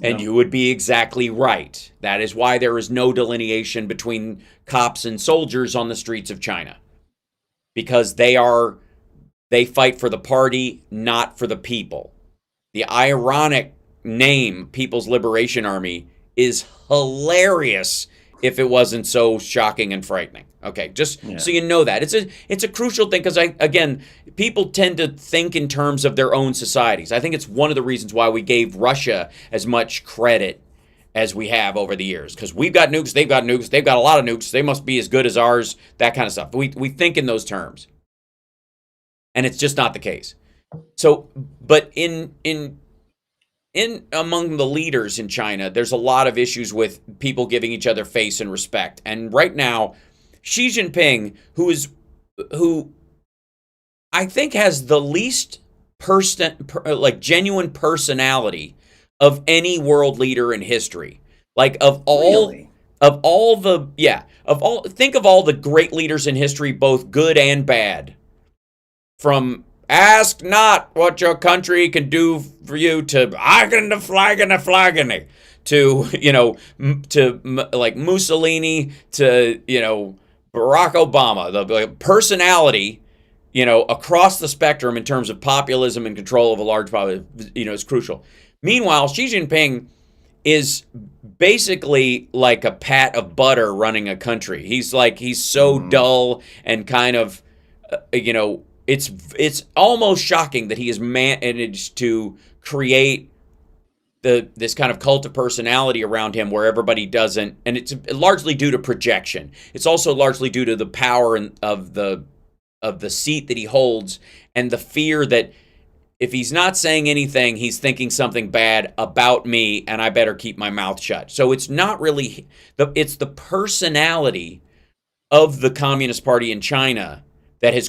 And you would be exactly right. That is why there is no delineation between cops and soldiers on the streets of China, because they fight for the party, not for the people. The ironic name, People's Liberation Army, is hilarious if it wasn't so shocking and frightening. Okay, just so you know that. It's a crucial thing, because again, people tend to think in terms of their own societies. I think it's one of the reasons why we gave Russia as much credit as we have over the years, because we've got nukes, they've got nukes, they've got a lot of nukes, they must be as good as ours, that kind of stuff. We think in those terms. And it's just not the case. So, but in among the leaders in China, there's a lot of issues with people giving each other face and respect. And right now, Xi Jinping, who I think has the least genuine personality of any world leader in history. Like think of all the great leaders in history, both good and bad. From ask not what your country can do for you to Hagen the Flagen to like Mussolini to Barack Obama. The personality across the spectrum in terms of populism and control of a large population is crucial. Meanwhile, Xi Jinping is basically like a pat of butter running a country. He's so dull and kind of It's almost shocking that he has managed to create this kind of cult of personality around him where everybody doesn't, and it's largely due to projection. It's also largely due to the power of the seat that he holds, and the fear that if he's not saying anything, he's thinking something bad about me, and I better keep my mouth shut. So it's not really it's the personality of the Communist Party in China that has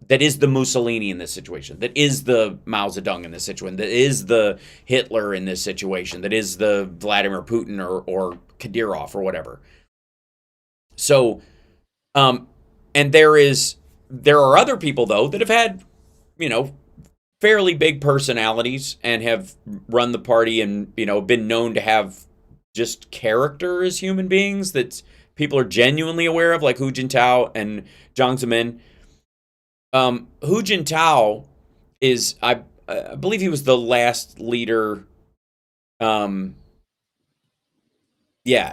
that is the Mussolini in this situation, that is the Mao Zedong in this situation, that is the Hitler in this situation, that is the Vladimir Putin or Kadyrov or whatever. So And there are other people though that have had, fairly big personalities and have run the party and, been known to have just character as human beings that people are genuinely aware of, like Hu Jintao and Jiang Zemin. Hu Jintao is, I believe he was the last leader. Yeah,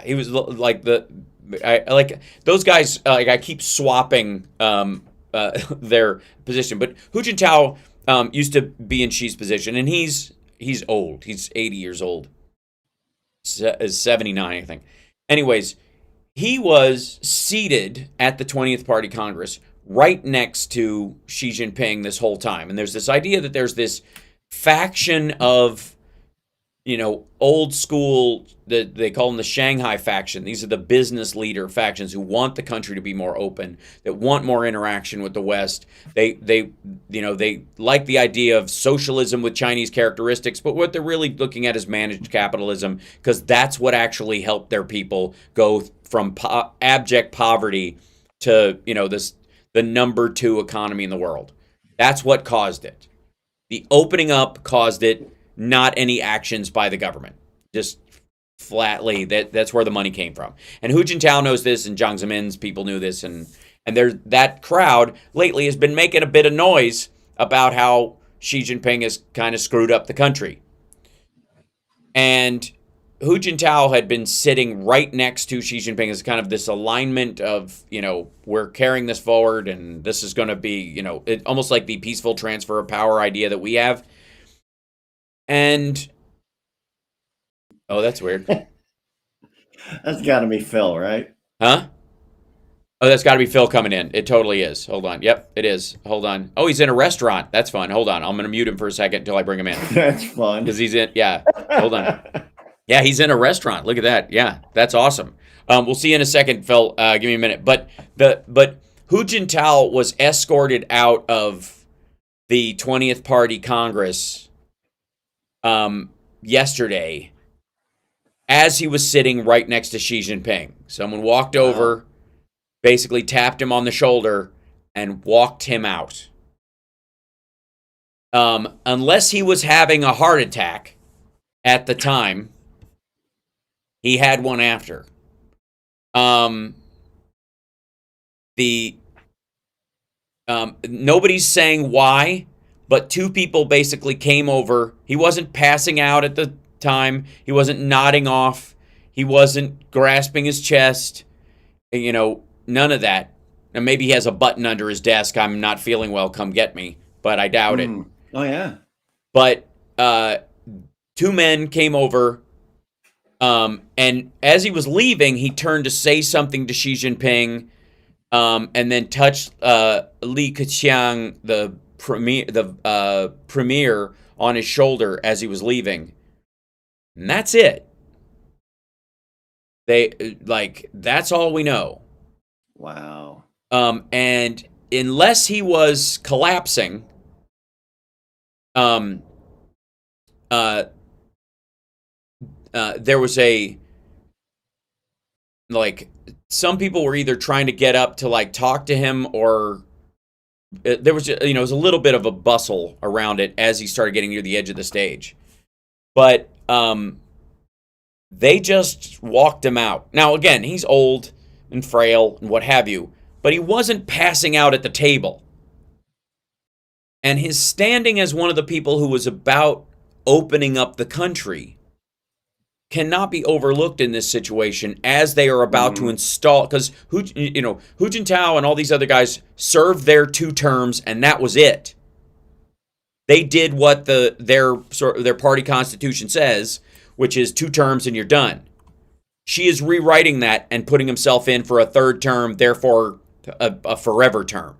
he was like like those guys. Like I keep swapping their position, but Hu Jintao used to be in Xi's position, and he's old. He's 80 years old. Is 79, I think. Anyways, he was seated at the 20th Party Congress right next to Xi Jinping this whole time. And there's this idea that there's this faction of, old school, they call them the Shanghai faction. These are the business leader factions who want the country to be more open, that want more interaction with the West. They like the idea of socialism with Chinese characteristics, but what they're really looking at is managed capitalism, because that's what actually helped their people go from abject poverty to, the number 2 economy in the world. That's what caused it. The opening up caused it, not any actions by the government. Just flatly, that's where the money came from. And Hu Jintao knows this, and Jiang Zemin's people knew this, and that crowd lately has been making a bit of noise about how Xi Jinping has kind of screwed up the country. And Hu Jintao had been sitting right next to Xi Jinping as kind of this alignment of, we're carrying this forward, and this is going to be, almost like the peaceful transfer of power idea that we have. And, oh, that's weird. That's got to be Phil, right? Huh? Oh, that's got to be Phil coming in. It totally is. Hold on. Yep, it is. Hold on. Oh, he's in a restaurant. That's fun. Hold on. I'm going to mute him for a second until I bring him in. That's fun. Because he's in, yeah. Hold on. Yeah, he's in a restaurant. Look at that. Yeah, that's awesome. We'll see you in a second, Phil. Give me a minute. But Hu Jintao was escorted out of the 20th Party Congress yesterday as he was sitting right next to Xi Jinping. Someone walked over, basically tapped him on the shoulder, and walked him out. Unless he was having a heart attack at the time, he had one after. Nobody's saying why, but 2 people basically came over. He wasn't passing out at the time. He wasn't nodding off. He wasn't grasping his chest. None of that. And maybe he has a button under his desk. I'm not feeling well. Come get me. But I doubt it. Oh, yeah. But 2 men came over. And as he was leaving, he turned to say something to Xi Jinping, and then touched Li Keqiang, the premier, on his shoulder as he was leaving. And that's it. That's all we know. Wow. And unless he was collapsing, there was some people were either trying to get up to talk to him, or there was it was a little bit of a bustle around it as he started getting near the edge of the stage. But they just walked him out. Now again, he's old and frail and what have you, but he wasn't passing out at the table. And his standing as one of the people who was about opening up the country cannot be overlooked in this situation, as they are about to install, because Hu Jintao and all these other guys served their 2 terms, and that was it. They did what their party constitution says, which is 2 terms and you're done. Xi is rewriting that and putting himself in for a 3rd term, therefore a forever term.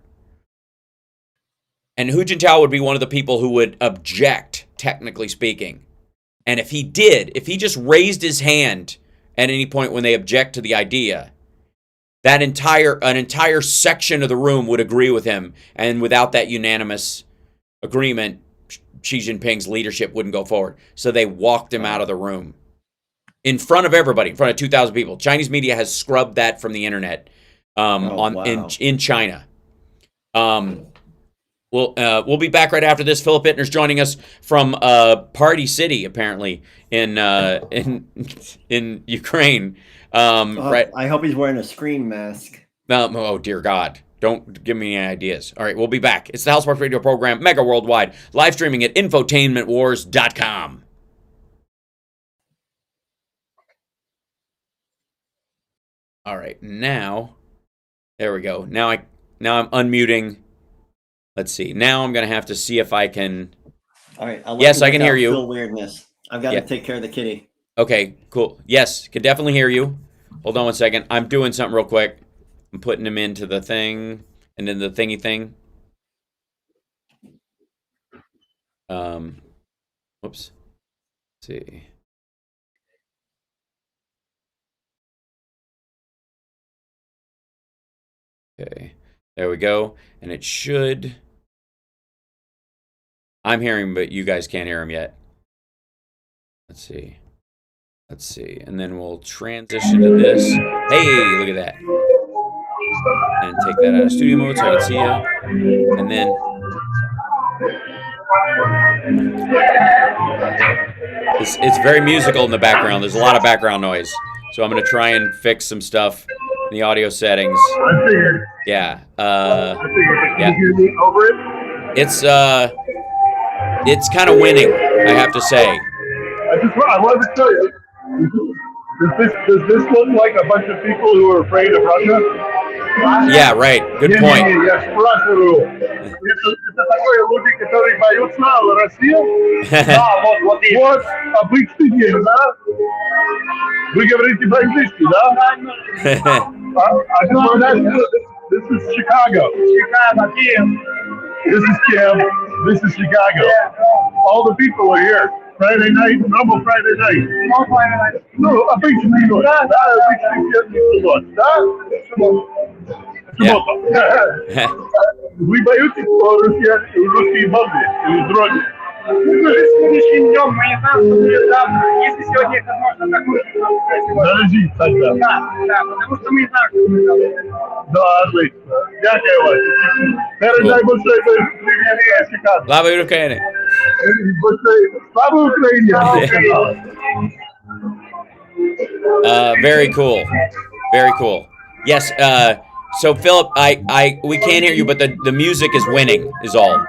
And Hu Jintao would be one of the people who would object, technically speaking. And if he just raised his hand at any point when they object to the idea, an entire section of the room would agree with him. And without that unanimous agreement, Xi Jinping's leadership wouldn't go forward. So they walked him out of the room in front of everybody, in front of 2,000 people. Chinese media has scrubbed that from the internet. Wow. in China. We'll be back right after this. Philip Itner's joining us from Party City, apparently in Ukraine. Right. I hope he's wearing a scream mask. Oh dear God! Don't give me any ideas. All right, we'll be back. It's the HAL Sparks Radio program, Mega Worldwide, live streaming at infotainmentwars.com. All right, now there we go. Now I'm unmuting. Let's see. Now I'm gonna have to see if I can. All right. Yes, I can hear you. Weirdness. I've got to take care of the kitty. Okay, cool. Yes, can definitely hear you. Hold on one second. I'm doing something real quick. I'm putting him into the thing and then the thingy thing. Whoops. Let's see. Okay, there we go. And it should. I'm hearing him, but you guys can't hear him yet. Let's see. Let's see. And then we'll transition to this. Hey, look at that. And take that out of studio mode so I can see you. And then it's very musical in the background. There's a lot of background noise. So I'm going to try and fix some stuff in the audio settings. I figured. Yeah. I figured. Can you hear me over it? It's kind of winning, I have to say. I wanted to tell you. Does this look like a bunch of people who are afraid of Russia? Yeah, right. Good point. Я спрашиваю. Это такое люди, которые боятся России? Да, вот обычный день, да? Вы говорите по-английски, да? This is Chicago. Chicago, Kiev. This is Kiev. This is Chicago. All the people are here. Friday night, normal Friday night. No Friday night. No, обычный ночь. Да, обычный пятницу ночь, да? Суббота. Вы боитесь, что русские бомбы или дроны? Сегодняшним днем мы не знаем, что будет завтра. Если сегодня их возможно закончить, подожди, тогда. Да, потому что мы не знаем, что будет завтра. Да, отлично. Дякую вас. Передай большой привет Chicago. Слава Украине. Слава Украине. Very cool. Very cool. Yes, so Philip, we can't hear you, but the music is winning, is all.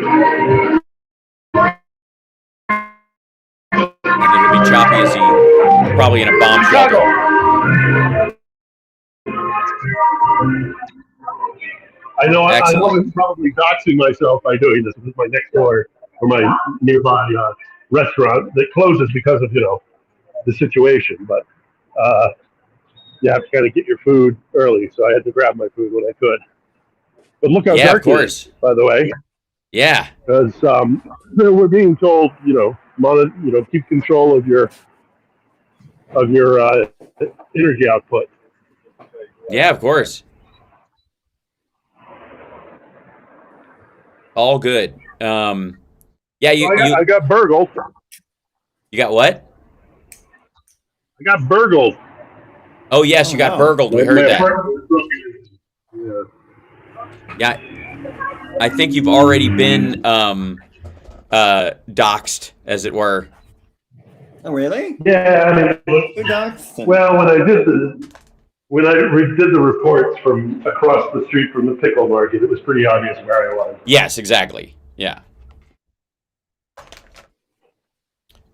And it'll be choppy as he probably in a bomb shelter. I know I'm probably doxing myself by doing this. This is my next door or my nearby restaurant that closes because of, the situation. But you have to kind of get your food early, so I had to grab my food when I could. But look how dark it is, by the way. Yeah. Because we're being told, keep control of your energy output. Yeah, of course. All good. Yeah, I got burgled. You got what? I got burgled. Oh yes, you got burgled. We heard that. Yeah. I think you've already been doxed, as it were. Oh, really? Yeah, Who doxed? Well, when I did the reports from across the street from the pickle market, it was pretty obvious where I was. Yes, exactly. Yeah.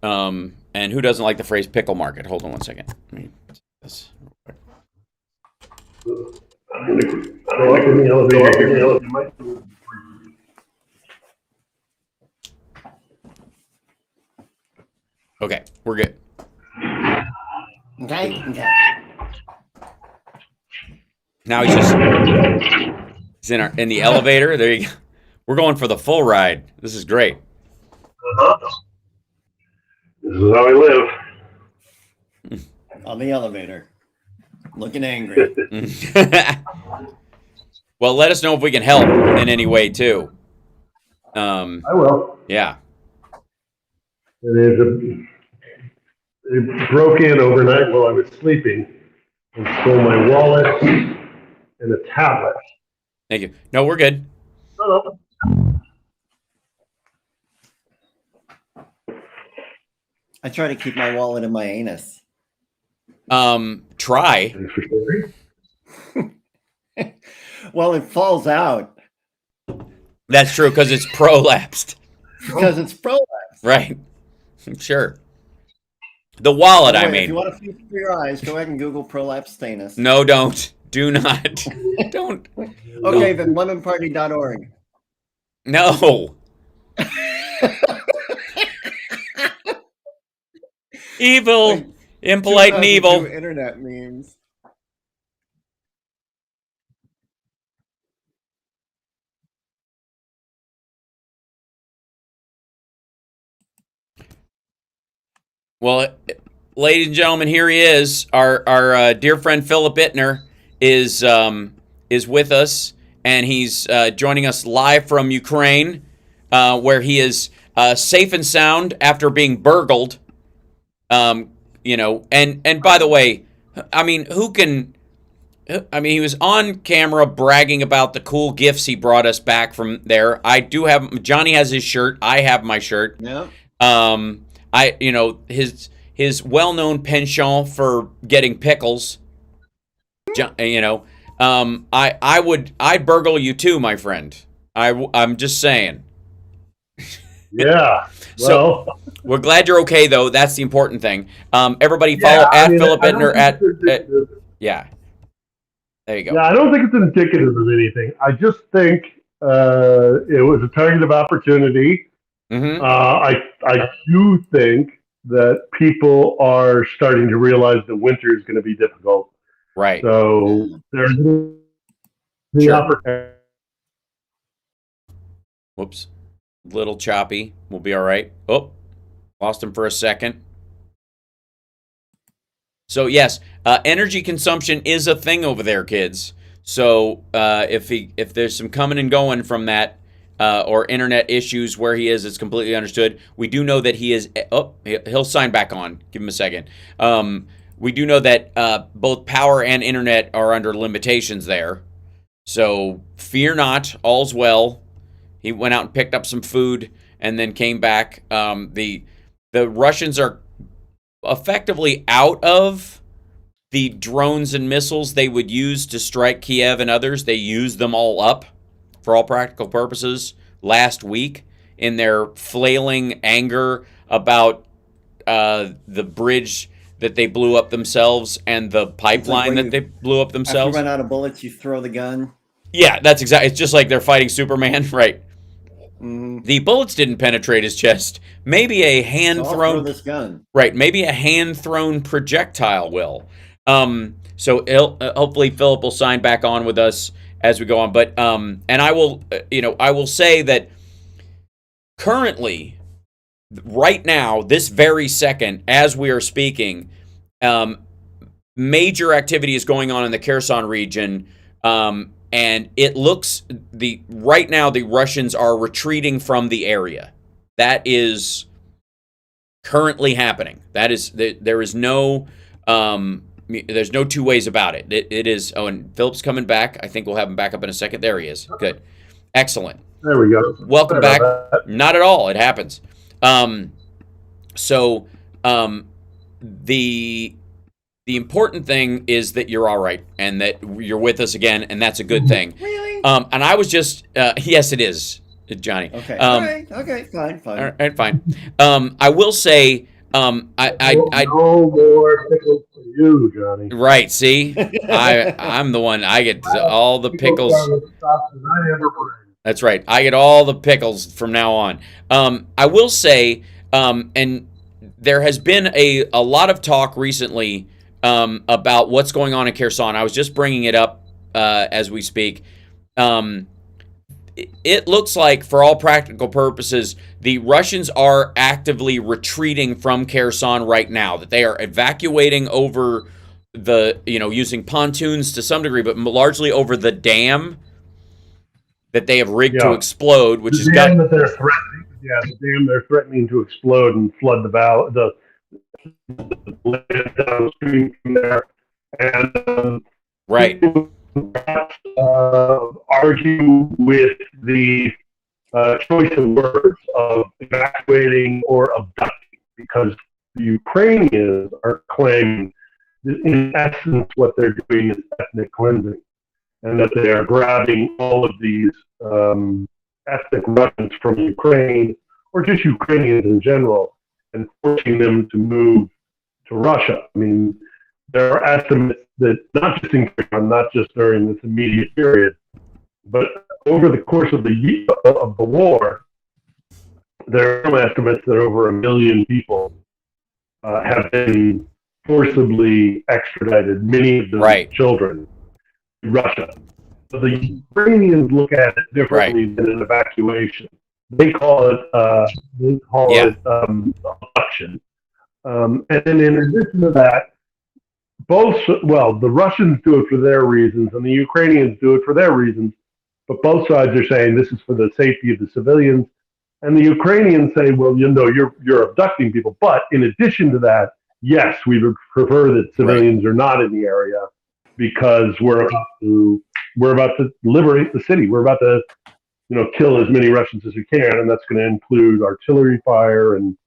And who doesn't like the phrase pickle market? Hold on one second. Let me do this real quick. I don't like in the elevator. Okay, we're good. Okay. Now he's in the elevator. There you go. We're going for the full ride. This is great. This is how I live. On the elevator. Looking angry. Well, let us know if we can help in any way, too. I will. Yeah. It broke in overnight while I was sleeping. and stole my wallet and a tablet. Thank you. No, we're good. No. I try to keep my wallet in my anus. Try. Well, it falls out. That's true because it's prolapsed. Because it's prolapsed. Right. Sure. The wallet, I mean. If you want to feast for your eyes, go ahead and Google prolapsed anus. No, don't. Do not. Don't. Okay, then lemonparty.org. No. Evil. Impolite and evil. Internet memes. Well, ladies and gentlemen, here he is. Our dear friend Philip Itner is with us, and he's joining us live from Ukraine, where he is safe and sound after being burgled. You know, and by the way, I mean, he was on camera bragging about the cool gifts he brought us back from there. I do have, Johnny has his shirt. I have my shirt. Yeah. His well-known penchant for getting pickles. I'd burgle you too, my friend. I'm just saying. Yeah. So we're glad you're okay, though. That's the important thing. Everybody follow Philip Itner yeah. There you go. Yeah, I don't think it's indicative of anything. I just think it was a target of opportunity. Mm-hmm. I do think that people are starting to realize that winter is going to be difficult. Right. So there's the opportunity. Whoops. Little choppy. We'll be all right. Oh, lost him for a second. So yes, energy consumption is a thing over there, kids. So if there's some coming and going from that, or internet issues where he is, it's completely understood. We do know that he is. Oh, he'll sign back on. Give him a second. We do know that both power and internet are under limitations there. So fear not, all's well. He went out and picked up some food and then came back. The Russians are effectively out of the drones and missiles they would use to strike Kiev and others. They used them all up for all practical purposes last week in their flailing anger about the bridge that they blew up themselves and the pipeline that they blew up themselves. After you run out of bullets, you throw the gun. Yeah, that's exactly. It's just like they're fighting Superman, right? Mm. The bullets didn't penetrate his chest. Maybe a hand-thrown... this gun. Right, maybe a hand-thrown projectile will. So hopefully Philip will sign back on with us as we go on. But and I will say that currently, right now, this very second, as we are speaking, major activity is going on in the Kherson region. And it looks right now the Russians are retreating from the area. That is currently happening. That is there is no there's no two ways about it. It is. Oh, and Philip's coming back. I think we'll have him back up in a second. There he is. Good, excellent. There we go. Welcome back. Not at all. It happens. The important thing is that you're all right and that you're with us again, and that's a good thing. Really? And I was just, yes, it is, Johnny. Okay. All right. Okay. Fine. All right. Fine. I will say, no more pickles for you, Johnny. Right. See, I'm the one. I get all the pickles. That's right. I get all the pickles from now on. I will say, and there has been a lot of talk recently about what's going on in Kherson. I was just bringing it up as we speak. It looks like, for all practical purposes, the Russians are actively retreating from Kherson right now, that they are evacuating over using pontoons to some degree, but largely over the dam that they have rigged to explode, which is dam that they're threatening. Yeah, the dam they're threatening to explode and flood the valley, the downstream from there. And Right. argue with the choice of words of evacuating or abducting, because the Ukrainians are claiming that in essence what they're doing is ethnic cleansing, and that they are grabbing all of these ethnic Russians from Ukraine, or just Ukrainians in general, and forcing them to move to Russia. I mean, there are estimates that not just in Kherson, not just during this immediate period, but over the course of the war, there are some estimates that over 1 million people have been forcibly extradited, many of them children, to Russia. So the Ukrainians look at it differently than an evacuation. They call it abduction. And then in addition to that, the Russians do it for their reasons and the Ukrainians do it for their reasons, but both sides are saying this is for the safety of the civilians. And the Ukrainians say, well, you're abducting people. But in addition to that, yes, we would prefer that civilians are not in the area, because we're about to liberate the city. We're about to, kill as many Russians as we can, and that's going to include artillery fire and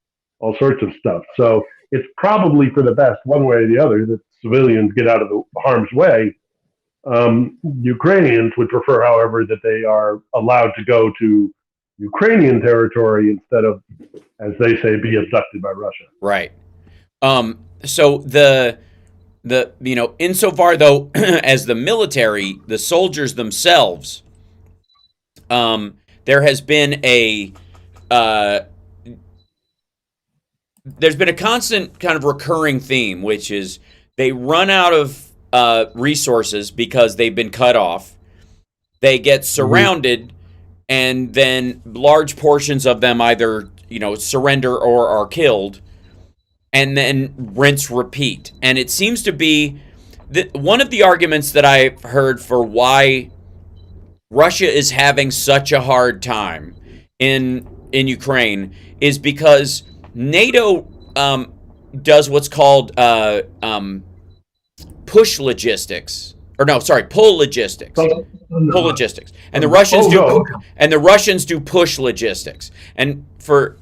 all sorts of stuff. So it's probably for the best, one way or the other, that civilians get out of the harm's way. Ukrainians would prefer, however, that they are allowed to go to Ukrainian territory instead of, as they say, be abducted by Russia. Right. So the insofar though as the military, the soldiers themselves, there has been a there's been a constant kind of recurring theme, which is they run out of resources because they've been cut off. They get surrounded, and then large portions of them either surrender or are killed, and then rinse repeat. And it seems to be that one of the arguments that I've heard for why Russia is having such a hard time in Ukraine is because NATO does what's called pull logistics. Pull logistics. And the Russians do push logistics. And for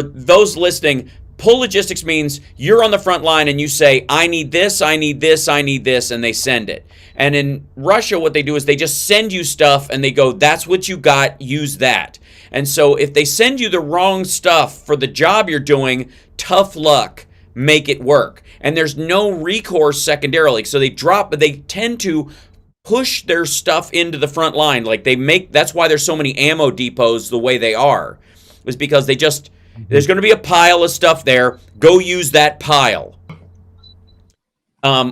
those listening, pull logistics means you're on the front line and you say, I need this, I need this, I need this, and they send it. And in Russia, what they do is they just send you stuff and they go, that's what you got, use that. And so if they send you the wrong stuff for the job you're doing, tough luck, make it work. And there's no recourse secondarily. So they tend to push their stuff into the front line. That's why there's so many ammo depots the way they are. Is because there's going to be a pile of stuff there. Go use that pile.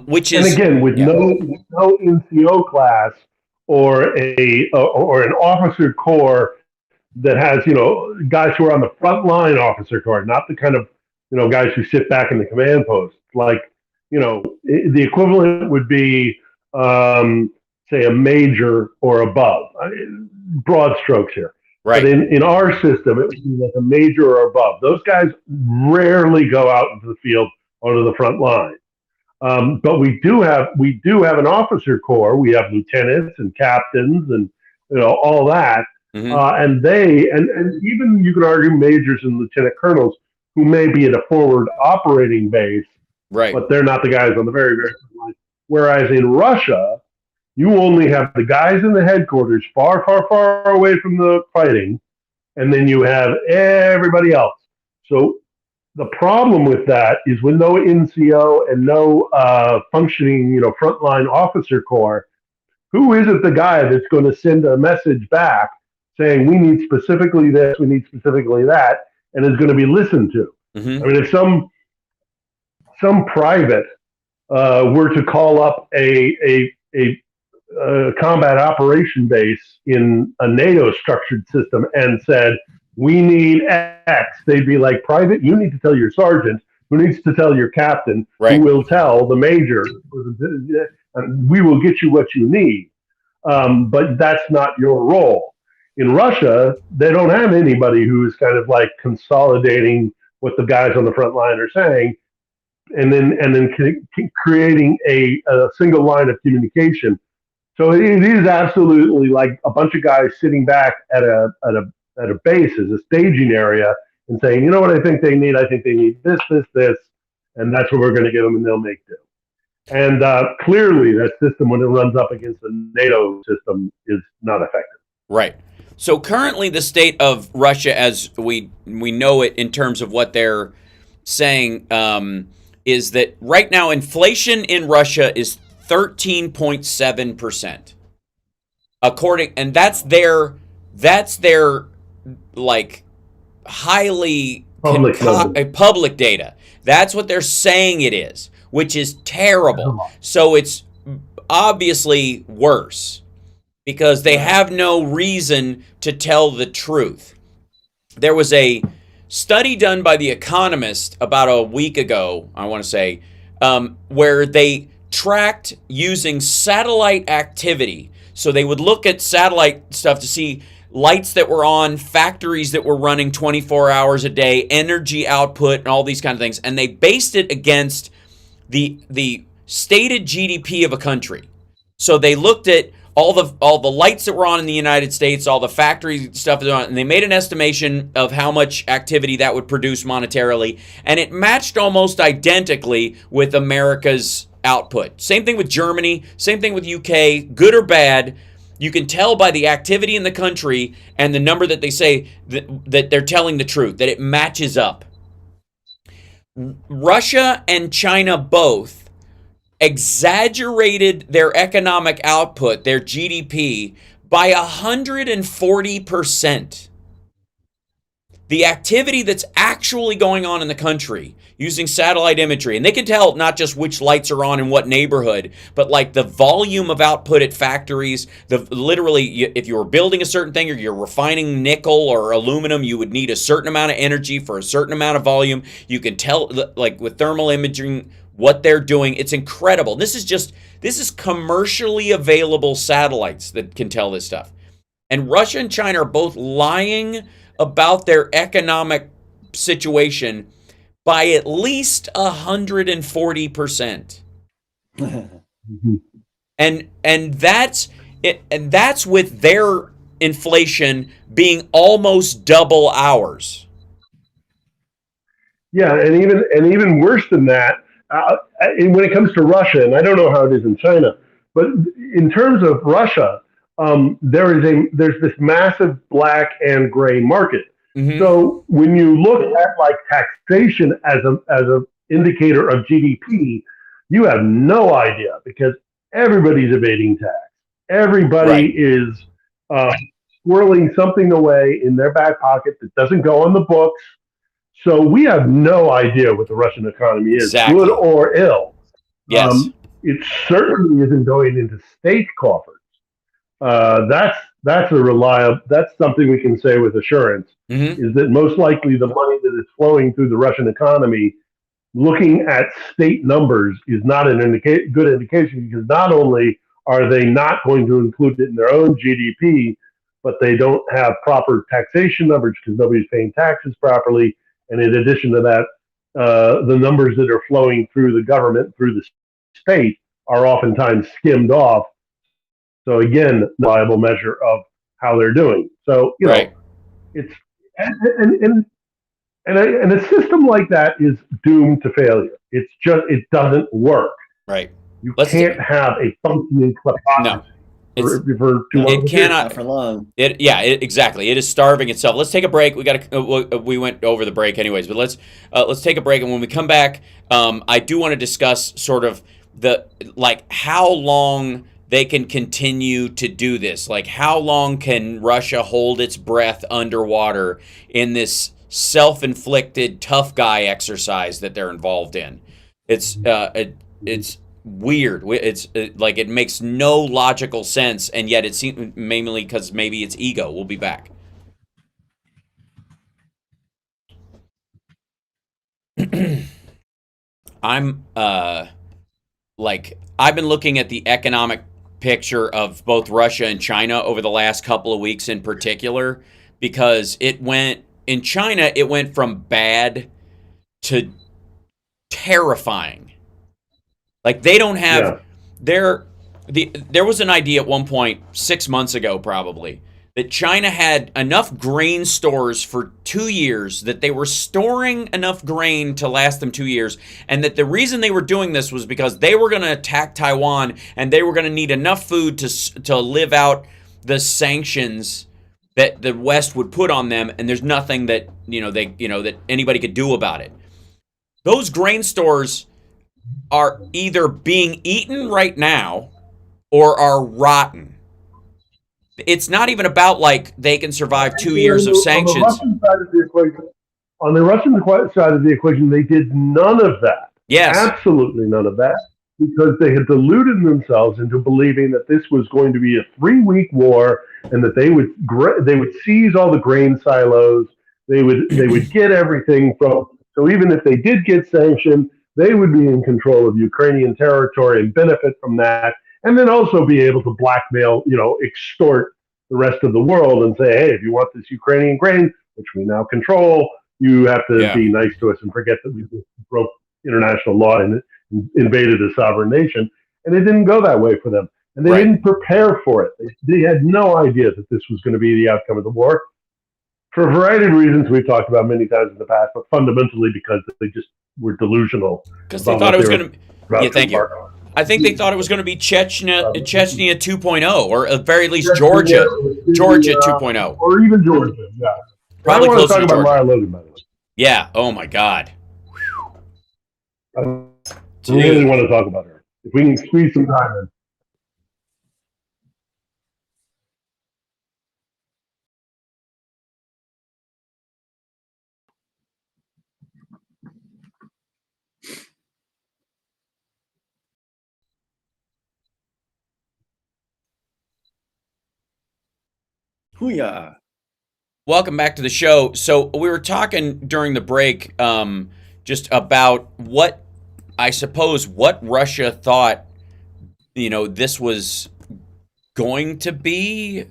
Which is, and again, with no NCO class or an officer corps that has guys who are on the front line officer corps, not the kind of guys who sit back in the command post. The equivalent would be say a major or above. Broad strokes here. Right. But in our system, it would be like a major or above. Those guys rarely go out into the field onto the front line. But we do have an officer corps. We have lieutenants and captains and all that. Mm-hmm. And even you could argue majors and lieutenant colonels who may be at a forward operating base, right? But they're not the guys on the very, very front line. Whereas in Russia, you only have the guys in the headquarters far, far, far away from the fighting, and then you have everybody else. So the problem with that is with no NCO and no functioning, frontline officer corps, who isn't the guy that's going to send a message back saying we need specifically this, we need specifically that, and is going to be listened to? Mm-hmm. I mean, if some private were to call up a combat operation base in a NATO structured system and said, we need X, they'd be like, private, you need to tell your sergeant, who needs to tell your captain, right, who will tell the major, and we will get you what you need. But that's not your role. In Russia, they don't have anybody who's kind of like consolidating what the guys on the front line are saying. creating a single line of communication. So it is absolutely like a bunch of guys sitting back at a base as a staging area and saying, you know what I think they need? I think they need this, and that's what we're going to give them, and they'll make do. And clearly, that system, when it runs up against the NATO system, is not effective. Right. So currently, the state of Russia, as we know it in terms of what they're saying, is that right now inflation in Russia is 13.7%. And that's their like highly public data. That's what they're saying it is, which is terrible. So it's obviously worse because they have no reason to tell the truth. There was a study done by The Economist about a week ago, I want to say, where they tracked using satellite activity. So they would look at satellite stuff to see lights that were on, factories that were running 24 hours a day, energy output, and all these kind of things. And they based it against the stated GDP of a country. So they looked at all the lights that were on in the United States, all the factory stuff that was on, and they made an estimation of how much activity that would produce monetarily, and it matched almost identically with America's output. Same thing with Germany, same thing with UK, good or bad. You can tell by the activity in the country and the number that they say that they're telling the truth, that it matches up. Russia and China both exaggerated their economic output, their GDP, by 140%. The activity that's actually going on in the country using satellite imagery, and they can tell not just which lights are on in what neighborhood, but like the volume of output at factories, literally if you were building a certain thing or you're refining nickel or aluminum, you would need a certain amount of energy for a certain amount of volume. You can tell, like with thermal imaging, what they're doing. It's incredible. This is commercially available satellites that can tell this stuff. And Russia and China are both lying about their economic situation by at least 140%. and that's it, and that's with their inflation being almost double ours. Yeah, and even worse than that, when it comes to Russia, and I don't know how it is in China, but in terms of Russia, there's this massive black and gray market. Mm-hmm. So when you look at like taxation as a indicator of GDP, you have no idea because everybody's evading tax. Everybody is squirreling something away in their back pocket that doesn't go on the books. So we have no idea what the Russian economy is, good or ill. Yes. It certainly isn't going into state coffers. That's something we can say with assurance, is that most likely the money that is flowing through the Russian economy, looking at state numbers, is not an good indication, because not only are they not going to include it in their own GDP, but they don't have proper taxation numbers because nobody's paying taxes properly. And in addition to that, the numbers that are flowing through the government, through the state, are oftentimes skimmed off. So again, reliable measure of how they're doing. So you know, it's and a system like that is doomed to failure. It doesn't work. Right. You can't have a functioning kleptocracy. It cannot for long. Exactly. It is starving itself. Let's take a break. We went over the break anyways, but let's take a break. And when we come back, I do want to discuss sort of how long they can continue to do this. Like, how long can Russia hold its breath underwater in this self-inflicted tough guy exercise that they're involved in? It's weird. It makes no logical sense, and yet it seems mainly because maybe it's ego. We'll be back. I've been looking at the economic picture of both Russia and China over the last couple of weeks in particular, because in China it went from bad to terrifying. Like, they don't have there was an idea at one point 6 months ago probably that China had enough grain stores for 2 years, that they were storing enough grain to last them 2 years, and that the reason they were doing this was because they were going to attack Taiwan and they were going to need enough food to live out the sanctions that the West would put on them, and there's nothing that that anybody could do about it. Those grain stores are either being eaten right now or are rotten. It's not even about like they can survive 2 years of sanctions. On the Russian side of the equation, they did none of that. Yes. Absolutely none of that, because they had deluded themselves into believing that this was going to be a 3-week war, and that they would seize all the grain silos. They would get everything from. So even if they did get sanctioned, they would be in control of Ukrainian territory and benefit from that. And then also be able to blackmail, extort the rest of the world and say, hey, if you want this Ukrainian grain, which we now control, you have to be nice to us and forget that we broke international law and invaded a sovereign nation. And it didn't go that way for them. And they didn't prepare for it. They had no idea that this was going to be the outcome of the war, for a variety of reasons we've talked about many times in the past, but fundamentally because they just were delusional. Because they thought it was going to... Yeah, thank you. I think they thought it was going to be Chechnya 2.0, or at very least Georgia 2.0. Or even Georgia, yeah. Probably close to Georgia. I want to talk about Lara Logan, by the way. Yeah, oh my God. I really want to talk about her. If we can squeeze some time in. Hooyah. Welcome back to the show. So we were talking during the break just about what Russia thought, this was going to be,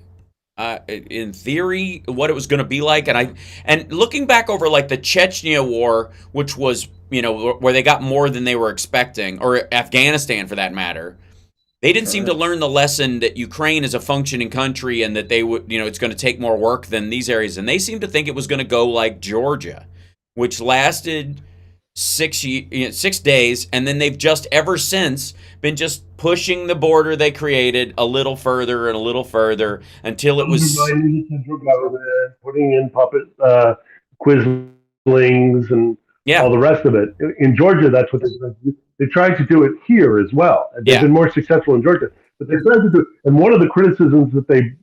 in theory, what it was going to be like. And looking back over like the Chechnya war, which was, where they got more than they were expecting, or Afghanistan for that matter. They didn't seem to learn the lesson that Ukraine is a functioning country and that they would, it's going to take more work than these areas. And they seemed to think it was going to go like Georgia, which lasted 6 days. And then they've just ever since been just pushing the border they created a little further and a little further until it was putting in puppet Quislings and all the rest of it. In Georgia, that's what they tried to do it here as well. They've been more successful in Georgia, but they tried to do it. And one of the criticisms that they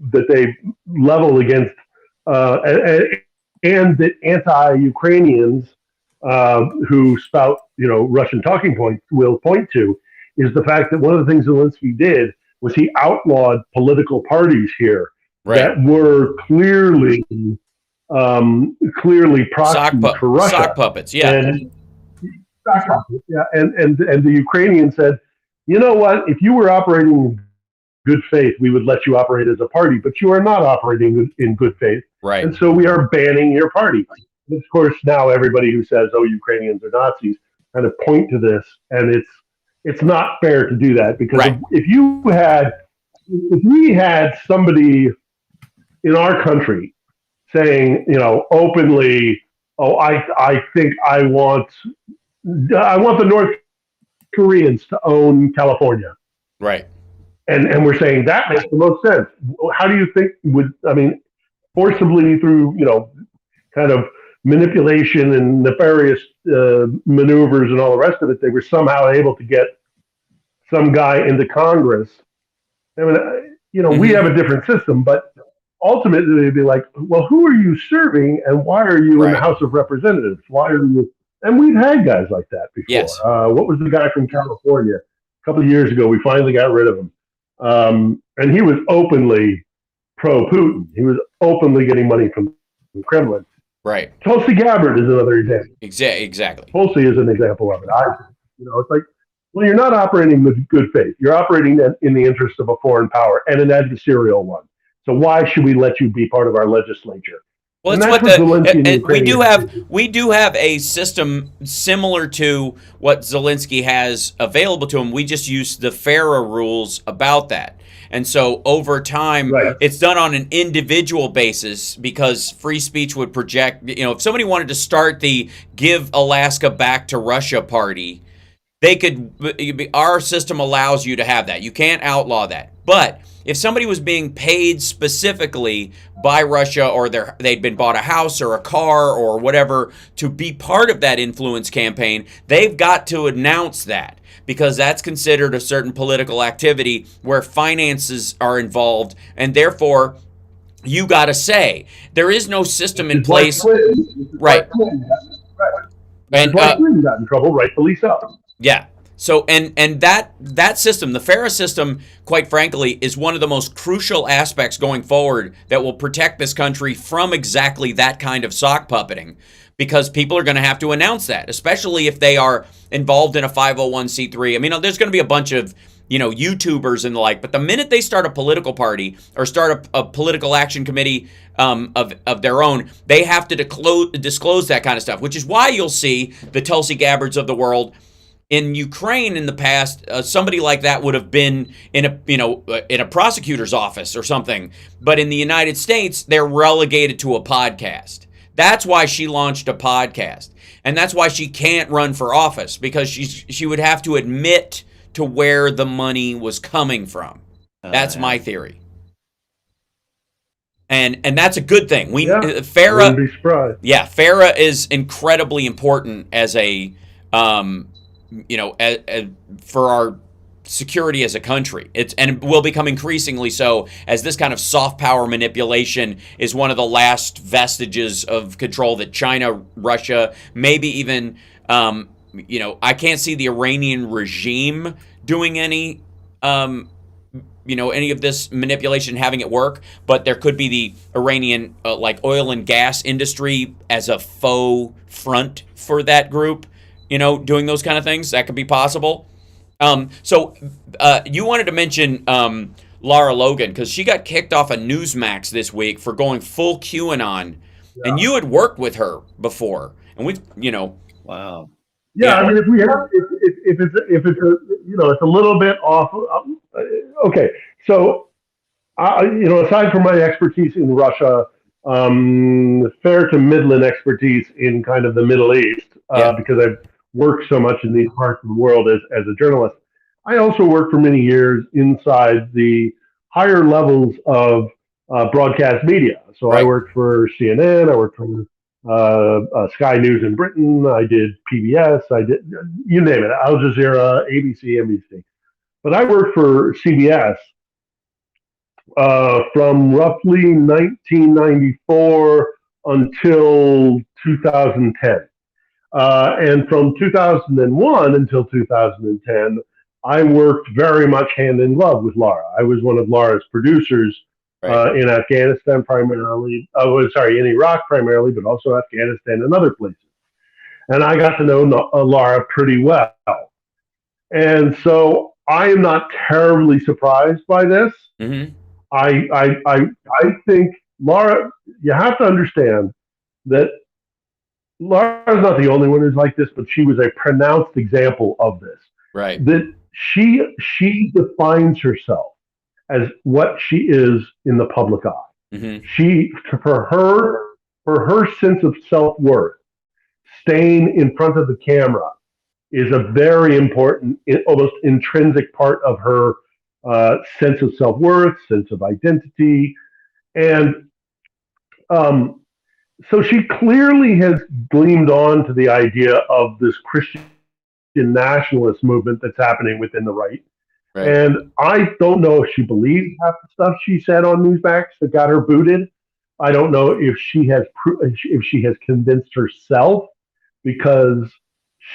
level against and that anti-Ukrainians who spout Russian talking points will point to is the fact that one of the things Zelensky did was he outlawed political parties here that were clearly proxies for Russia. Sock puppets, And the Ukrainians said, you know what, if you were operating in good faith, we would let you operate as a party, but you are not operating in good faith. Right. And so we are banning your party. And of course, now everybody who says, oh, Ukrainians are Nazis, kind of point to this, and it's not fair to do that, because if we had somebody in our country saying, openly, oh, I think I want the North Koreans to own California. Right. And we're saying that makes the most sense. How do you think forcibly through, kind of manipulation and nefarious maneuvers and all the rest of it, they were somehow able to get some guy into Congress. I mean, we have a different system, but ultimately they'd be like, well, who are you serving and why are you in the House of Representatives? Why are you? And we've had guys like that before. Yes. What was the guy from California? A couple of years ago, we finally got rid of him. And he was openly pro-Putin. He was openly getting money from Kremlin. Right. Tulsi Gabbard is another example. Exactly. Tulsi is an example of it. It's like, well, you're not operating with good faith. You're operating in the interest of a foreign power and an adversarial one. So why should we let you be part of our legislature? Well, And it's that's what what Zelensky and Ukraine we do have a system similar to what Zelensky has available to him. We just use the FARA rules about that. And so over time, Right. it's done on an individual basis because free speech would project, if somebody wanted to start the Give Alaska Back to Russia party, they could, our system allows you to have that. You can't outlaw that. But if somebody was being paid specifically by Russia, or they'd been bought a house or a car or whatever to be part of that influence campaign, they've got to announce that, because that's considered a certain political activity where finances are involved, and therefore you got to say. There is no system in place. Right. And Clinton got in trouble, rightfully so. Yeah. So and that system, the FARA system, quite frankly, is one of the most crucial aspects going forward that will protect this country from exactly that kind of sock puppeting, because people are going to have to announce that, especially if they are involved in a 501c3. I mean, there's going to be a bunch of YouTubers and the like, but the minute they start a political party or start a political action committee of their own, they have to disclose that kind of stuff, which is why you'll see the Tulsi Gabbards of the world. In Ukraine in the past, somebody like that would have been in a prosecutor's office or something. But in the United States, they're relegated to a podcast. That's why she launched a podcast. And that's why she can't run for office, because she would have to admit to where the money was coming from. That's my theory. And that's a good thing. FARA, wouldn't be surprised. Yeah, FARA is incredibly important as a for our security as a country. And it will become increasingly so, as this kind of soft power manipulation is one of the last vestiges of control that China, Russia, maybe even, I can't see the Iranian regime doing any of this manipulation, having it work, but there could be the Iranian oil and gas industry as a faux front for that group, doing those kind of things. That could be possible. So you wanted to mention Lara Logan, because she got kicked off of Newsmax this week for going full QAnon, and you had worked with her before, and Wow. Yeah, I mean, if we have, if it's it's a little bit off. Okay, so aside from my expertise in Russia, fair to Midland expertise in kind of the Middle East, because I've worked so much in these parts of the world as a journalist. I also worked for many years inside the higher levels of broadcast media. So I worked for CNN, I worked for Sky News in Britain, I did PBS, I did, you name it, Al Jazeera, ABC, NBC. But I worked for CBS from roughly 1994 until 2010. And from 2001 until 2010, I worked very much hand in glove with Lara. I was one of Lara's producers in Afghanistan primarily. In Iraq primarily, but also Afghanistan and other places. And I got to know Lara pretty well. And so I am not terribly surprised by this. Mm-hmm. I think Lara, you have to understand that Lara's not the only one who's like this, but she was a pronounced example of this. Right. That she defines herself as what she is in the public eye. Mm-hmm. She, for her sense of self-worth, staying in front of the camera is a very important, almost intrinsic part of her sense of self-worth, sense of identity. And so she clearly has gleamed on to the idea of this Christian nationalist movement that's happening within the right. And I don't know if she believes half the stuff she said on Newsmax that got her booted. I don't know if she has convinced herself, because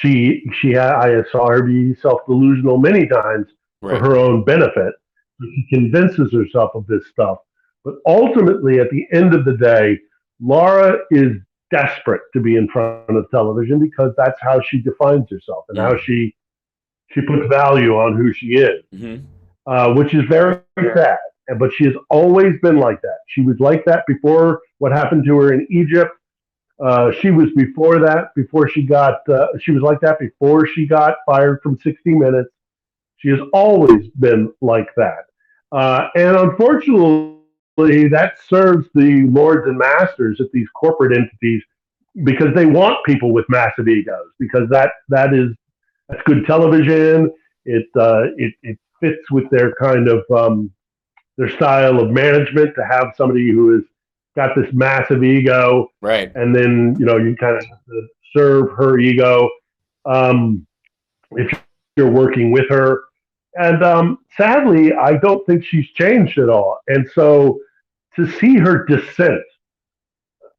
I saw her be self-delusional many times for her own benefit. She convinces herself of this stuff. But ultimately, at the end of the day, Lara is desperate to be in front of television, because that's how she defines herself and how she puts value on who she is, which is very sad. but she has always been like that. She was like that before what happened to her in Egypt. She was before that, before she got, she was like that before she got fired from 60 Minutes. She has always been like that. And unfortunately, that serves the lords and masters at these corporate entities because they want people with massive egos, because that's good television. It fits with their kind of their style of management to have somebody who has got this massive ego, Right. and then you kind of have to serve her ego if you're working with her. And sadly, I don't think she's changed at all. And so to see her dissent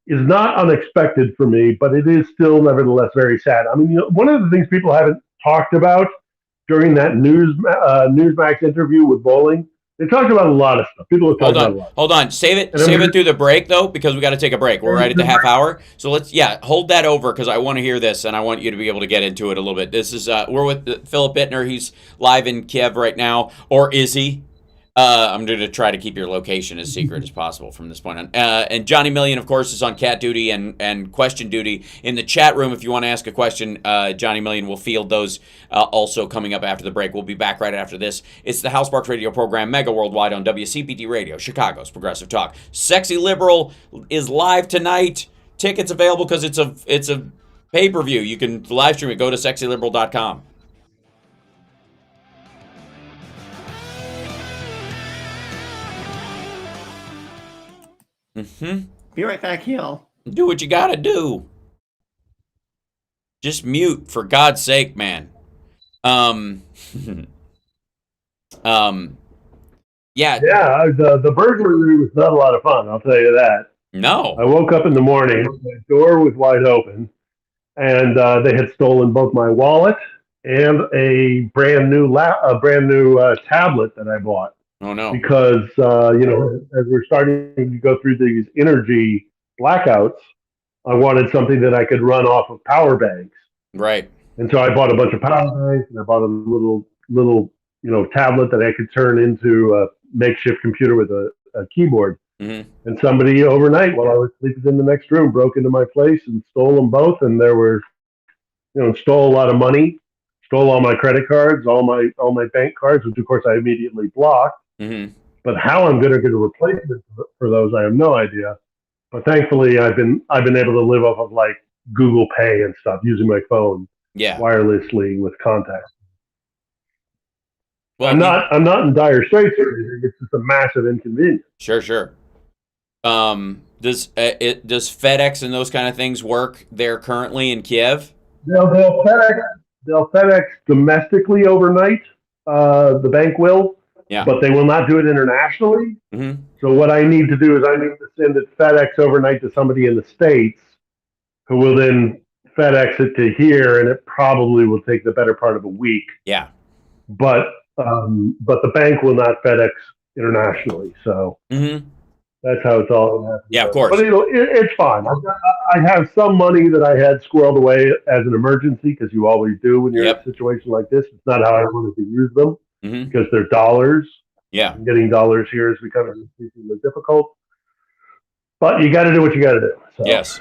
is not unexpected for me, but it is still nevertheless very sad. I mean, one of the things people haven't talked about during that Newsmax interview with Bowling, they talked about a lot of stuff. People have talked about a lot. Hold on. Save it through the break, though, because we got to take a break. We're right at the half hour. So hold that over, because I want to hear this, and I want you to be able to get into it a little bit. This is, we're with Philip Itner. He's live in Kiev right now. Or is he? I'm going to try to keep your location as secret as possible from this point on. And Johnny Million, of course, is on cat duty and question duty in the chat room. If you want to ask a question, Johnny Million will field those also coming up after the break. We'll be back right after this. It's the HAL Sparks radio program, Mega Worldwide on WCPT Radio, Chicago's Progressive Talk. Sexy Liberal is live tonight. Tickets available because it's a pay-per-view. You can live stream it. Go to sexyliberal.com. Be right back, y'all. Do what you gotta do. Just mute, for God's sake, man. Yeah. Yeah, the burglary was not a lot of fun, I'll tell you that. No. I woke up in the morning, my door was wide open, and they had stolen both my wallet and a brand new tablet that I bought. Oh no. Because as we're starting to go through these energy blackouts, I wanted something that I could run off of power banks. Right. And so I bought a bunch of power banks, and I bought a little tablet that I could turn into a makeshift computer with a keyboard. Mm-hmm. And somebody overnight, while I was sleeping in the next room, broke into my place and stole them both. And there were, stole a lot of money, stole all my credit cards, all my bank cards, which of course I immediately blocked. Mm-hmm. But how I'm going to get a replacement for those, I have no idea. But thankfully, I've been able to live off of like Google Pay and stuff using my phone, wirelessly with contacts. Well, I'm not in dire straits or anything. It's just a massive inconvenience. Sure. Does FedEx and those kind of things work there currently in Kiev? They'll FedEx domestically overnight. The bank will. Yeah. But they will not do it internationally. Mm-hmm. So what I need to do is I need to send it FedEx overnight to somebody in the States, who will then FedEx it to here, and it probably will take the better part of a week. Yeah. But the bank will not FedEx internationally. So that's how it's all going to happen. Yeah, of course. But it's fine. I have some money that I had squirreled away as an emergency, because you always do when you're in a situation like this. It's not how I wanted to use them. Because they're dollars. Yeah. And getting dollars here is becoming increasingly difficult. But you got to do what you got to do. So. Yes.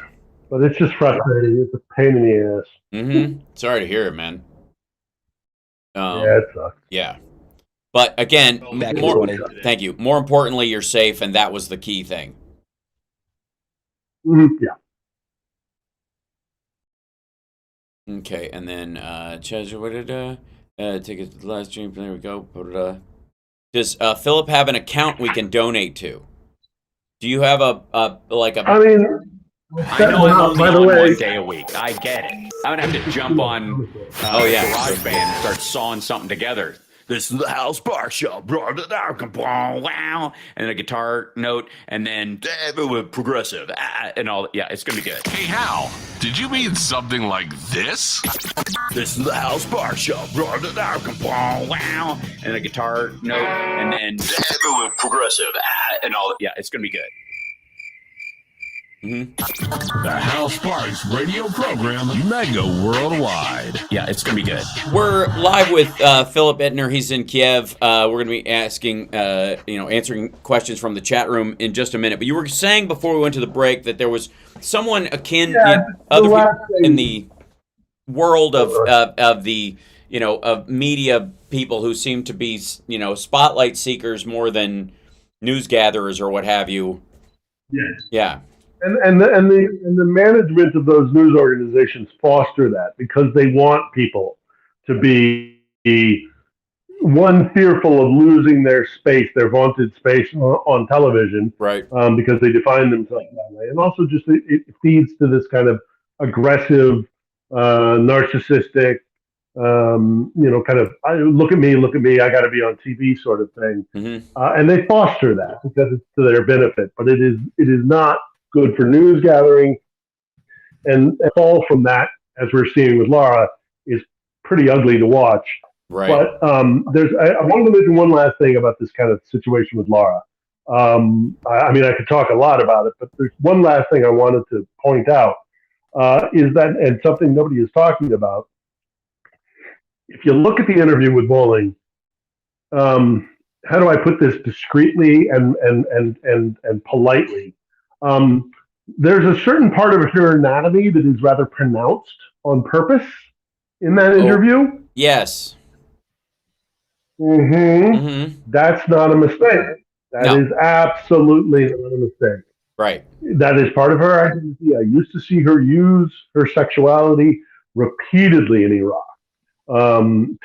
But it's just frustrating. It's a pain in the ass. Mm-hmm. Sorry to hear it, man. Yeah, it sucks. Yeah. But again, thank you. More importantly, you're safe, and that was the key thing. Yeah. Okay, and then take it to the live stream. There we go. Does Philip have an account we can donate to? Do you have a? I know I'm only on 1 day a week. I get it. I would have to jump on GarageBand and start sawing something together. This is the HAL Sparks Show. Wow. And a guitar note, and then progressive and all. Yeah, it's gonna be good. Hey Hal, did you mean something like this? This is the HAL Sparks Show. Wow. And a guitar note, and then progressive and all. Yeah, it's gonna be good. The HAL Sparks radio program, Mega Worldwide. Yeah, it's going to be good. We're live with Philip Itner. He's in Kiev. We're going to be asking, answering questions from the chat room in just a minute. But you were saying before we went to the break that there was someone akin other people in the world of the of media people who seem to be spotlight seekers more than news gatherers or what have you. Yes. Yeah. And the management of those news organizations foster that because they want people to be fearful of losing their space, their vaunted space on television, right? Because they define themselves that way, and also just it feeds to this kind of aggressive, narcissistic, kind of look at me, I got to be on TV sort of thing, and they foster that because it's to their benefit. But it is not good for news gathering, and fall from that, as we're seeing with Lara, is pretty ugly to watch. Right. But I wanted to mention one last thing about this kind of situation with Lara. I mean, I could talk a lot about it, but there's one last thing I wanted to point out, is that, and something nobody is talking about, if you look at the interview with Bolling, how do I put this discreetly and politely? There's a certain part of her anatomy that is rather pronounced on purpose in that interview. Yes. That's not a mistake. That is absolutely not a mistake. Right. That is part of her identity. I used to see her use her sexuality repeatedly in Iraq.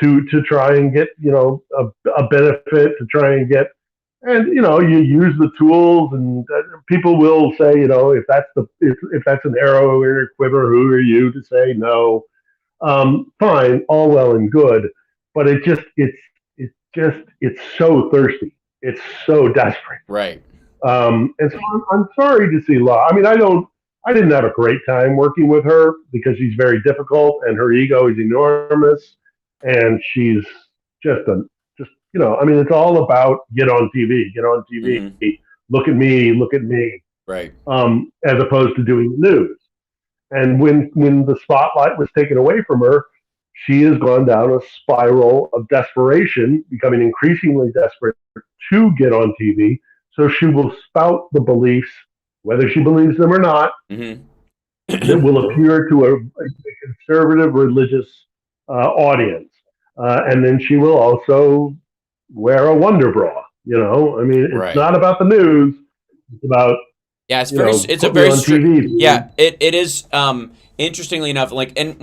To try and get, a benefit, to try and get, and, you use the tools, and people will say, if that's an arrow in your quiver, who are you to say no? Fine, all well and good, but it's so thirsty. It's so desperate. Right. And so I'm sorry to see Lara. I mean, I didn't have a great time working with her because she's very difficult and her ego is enormous, and she's just it's all about get on TV, look at me, right? As opposed to doing the news. And when the spotlight was taken away from her, she has gone down a spiral of desperation, becoming increasingly desperate to get on TV. So she will spout the beliefs, whether she believes them or not, that will appear to a conservative religious audience. And then she will also wear a wonder bra. I mean, it's not about the news. It's about it's a very it is. Interestingly enough, and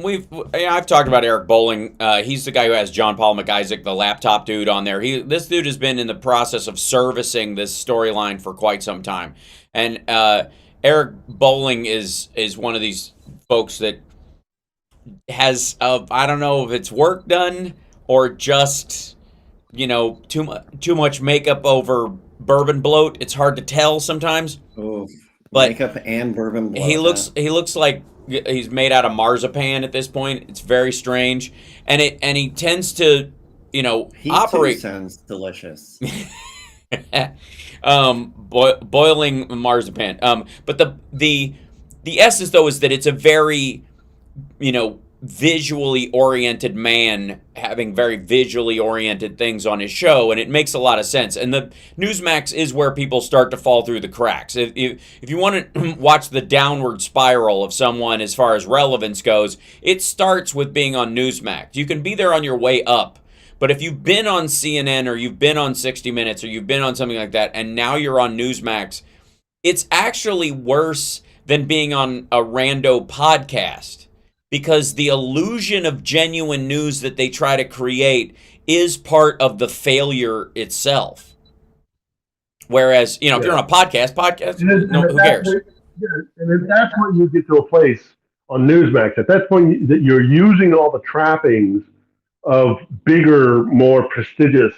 I've talked about Eric Bolling. He's the guy who has John Paul McIsaac, the laptop dude, on there. This dude has been in the process of servicing this storyline for quite some time, and Eric Bolling is one of these folks that has I don't know if it's work done or just too much makeup over bourbon bloat. It's hard to tell sometimes. Oh, but makeup and bourbon bloat. He looks like he's made out of marzipan at this point. It's very strange, and he tends to he operate. Too sounds delicious. Boiling marzipan. But the essence though is that it's a very visually oriented man having very visually oriented things on his show, and it makes a lot of sense. And the Newsmax is where people start to fall through the cracks. If you want to watch the downward spiral of someone as far as relevance goes, it starts with being on Newsmax. You can be there on your way up, but if you've been on CNN or you've been on 60 Minutes or you've been on something like that, and now you're on Newsmax, it's actually worse than being on a rando podcast. Because the illusion of genuine news that they try to create is part of the failure itself. Whereas, if you're on a podcast, who cares? And at that point, you get to a place on Newsmax. At that point, that you're using all the trappings of bigger, more prestigious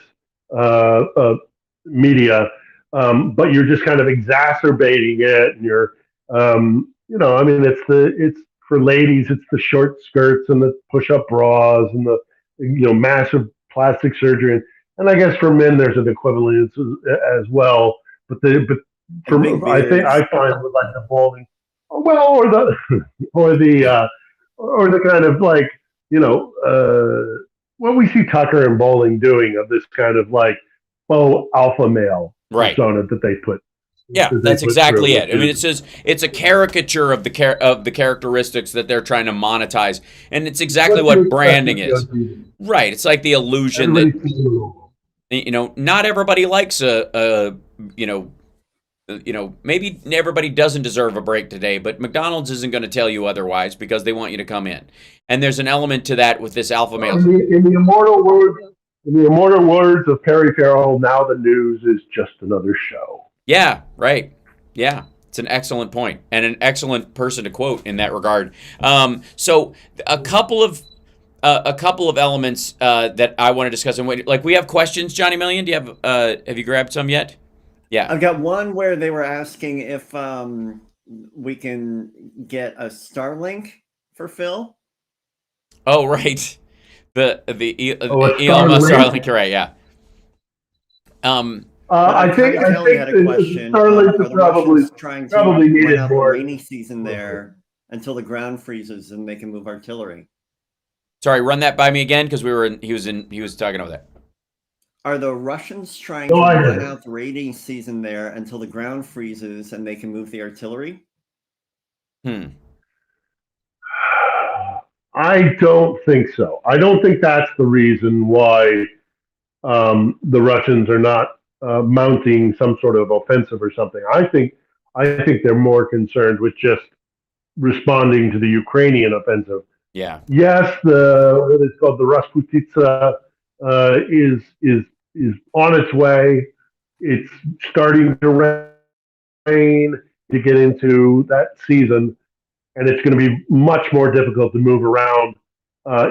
media, but you're just kind of exacerbating it, and you're, it's for ladies, it's the short skirts and the push-up bras and the massive plastic surgery, and I guess for men there's an equivalence as well. But I find with like the Bolling, Well, or the kind of like, what we see Tucker and Bowling doing of this kind of like faux alpha male Right. persona that they put. Yeah, that they that's put exactly through, it. I mean, it's a caricature of the characteristics that they're trying to monetize, and it's exactly what branding is. Right. It's like the illusion that not everybody likes maybe everybody doesn't deserve a break today, but McDonald's isn't going to tell you otherwise because they want you to come in. And there's an element to that with this alpha male. In the immortal words of Perry Farrell, now the news is just another show. Yeah, right. Yeah, it's an excellent point and an excellent person to quote in that regard. So a couple of elements that I want to discuss. And like, we have questions, Johnny Million. Do you have you grabbed some yet? Yeah, I've got one where they were asking if we can get a Starlink for Phil. Oh, right. The Elon Musk Starlink, right? Yeah. I think had a question. Starlink Are is the Russians trying to probably run needed out the more rainy season there until the ground freezes and they can move artillery? Sorry, run that by me again because he was talking over that. Are the Russians trying to run out the rainy season there until the ground freezes and they can move the artillery? I don't think so. I don't think that's the reason why the Russians are not mounting some sort of offensive or something. I think they're more concerned with just responding to the Ukrainian offensive. Yeah. Yes, what is called the Rasputitsa is on its way. It's starting to rain to get into that season, and it's going to be much more difficult to move around,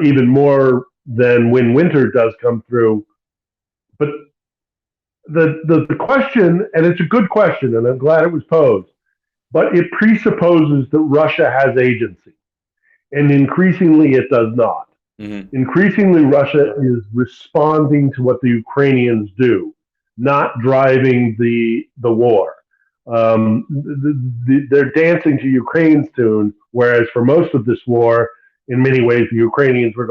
even more than when winter does come through. But the question, and it's a good question, and I'm glad it was posed, but it presupposes that Russia has agency, and increasingly it does not. Mm-hmm. Increasingly, Russia is responding to what the Ukrainians do, not driving the war. They're dancing to Ukraine's tune, whereas for most of this war, in many ways, the Ukrainians were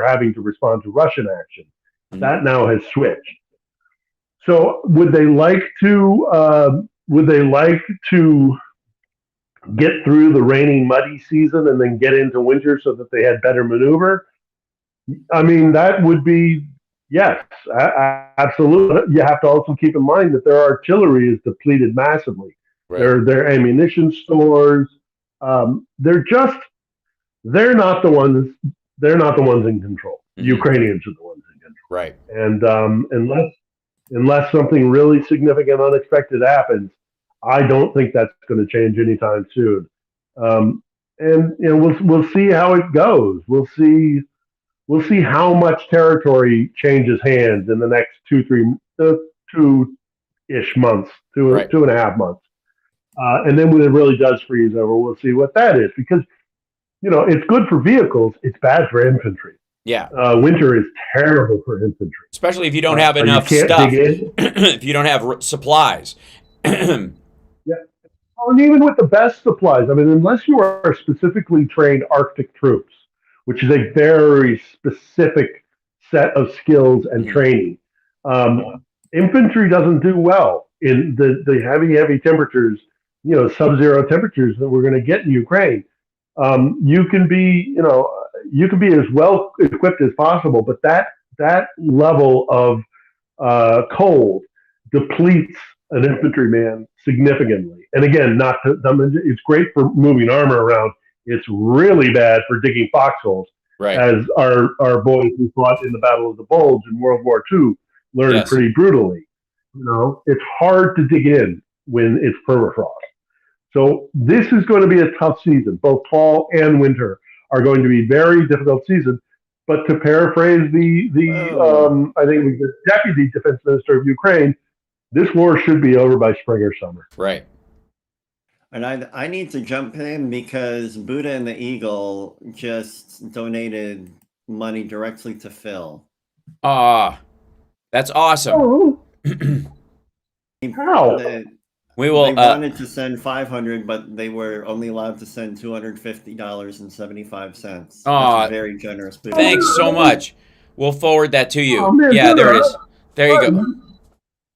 having to respond to Russian action. Mm-hmm. That now has switched. So, would they like to get through the rainy, muddy season and then get into winter so that they had better maneuver? I mean, that would be, yes, absolutely. You have to also keep in mind that their artillery is depleted massively. Right. Their ammunition stores, they're not the ones in control. Mm-hmm. Ukrainians are the ones in control. Right. And unless something really significant, unexpected happens, I don't think that's going to change anytime soon. And we'll see how it goes. We'll see how much territory changes hands in the next 2-ish months, two and a half months. And then when it really does freeze over, we'll see what that is. Because, it's good for vehicles. It's bad for infantry. Yeah. Winter is terrible for infantry. Especially if you don't have enough stuff. If you don't have supplies. Yeah. And even with the best supplies, I mean, unless you are specifically trained Arctic troops, which is a very specific set of skills and training, infantry doesn't do well in the heavy temperatures, sub-zero temperatures that we're going to get in Ukraine. You can be as well equipped as possible, but that level of cold depletes an infantryman significantly. And again, it's great for moving armor around. It's really bad for digging foxholes, right, as our boys who fought in the Battle of the Bulge in World War II learned pretty brutally. It's hard to dig in when it's permafrost. So this is going to be a tough season. Both fall and winter are going to be very difficult seasons. But to paraphrase I think the Deputy Defense Minister of Ukraine, this war should be over by spring or summer. Right. And I need to jump in because Buddha and the Eagle just donated money directly to Phil. That's awesome. How? We will. They wanted to send 500, but they were only allowed to send $250.75. That's very generous. Thanks so much. We'll forward that to you. Oh, man, yeah, there it is. There you go.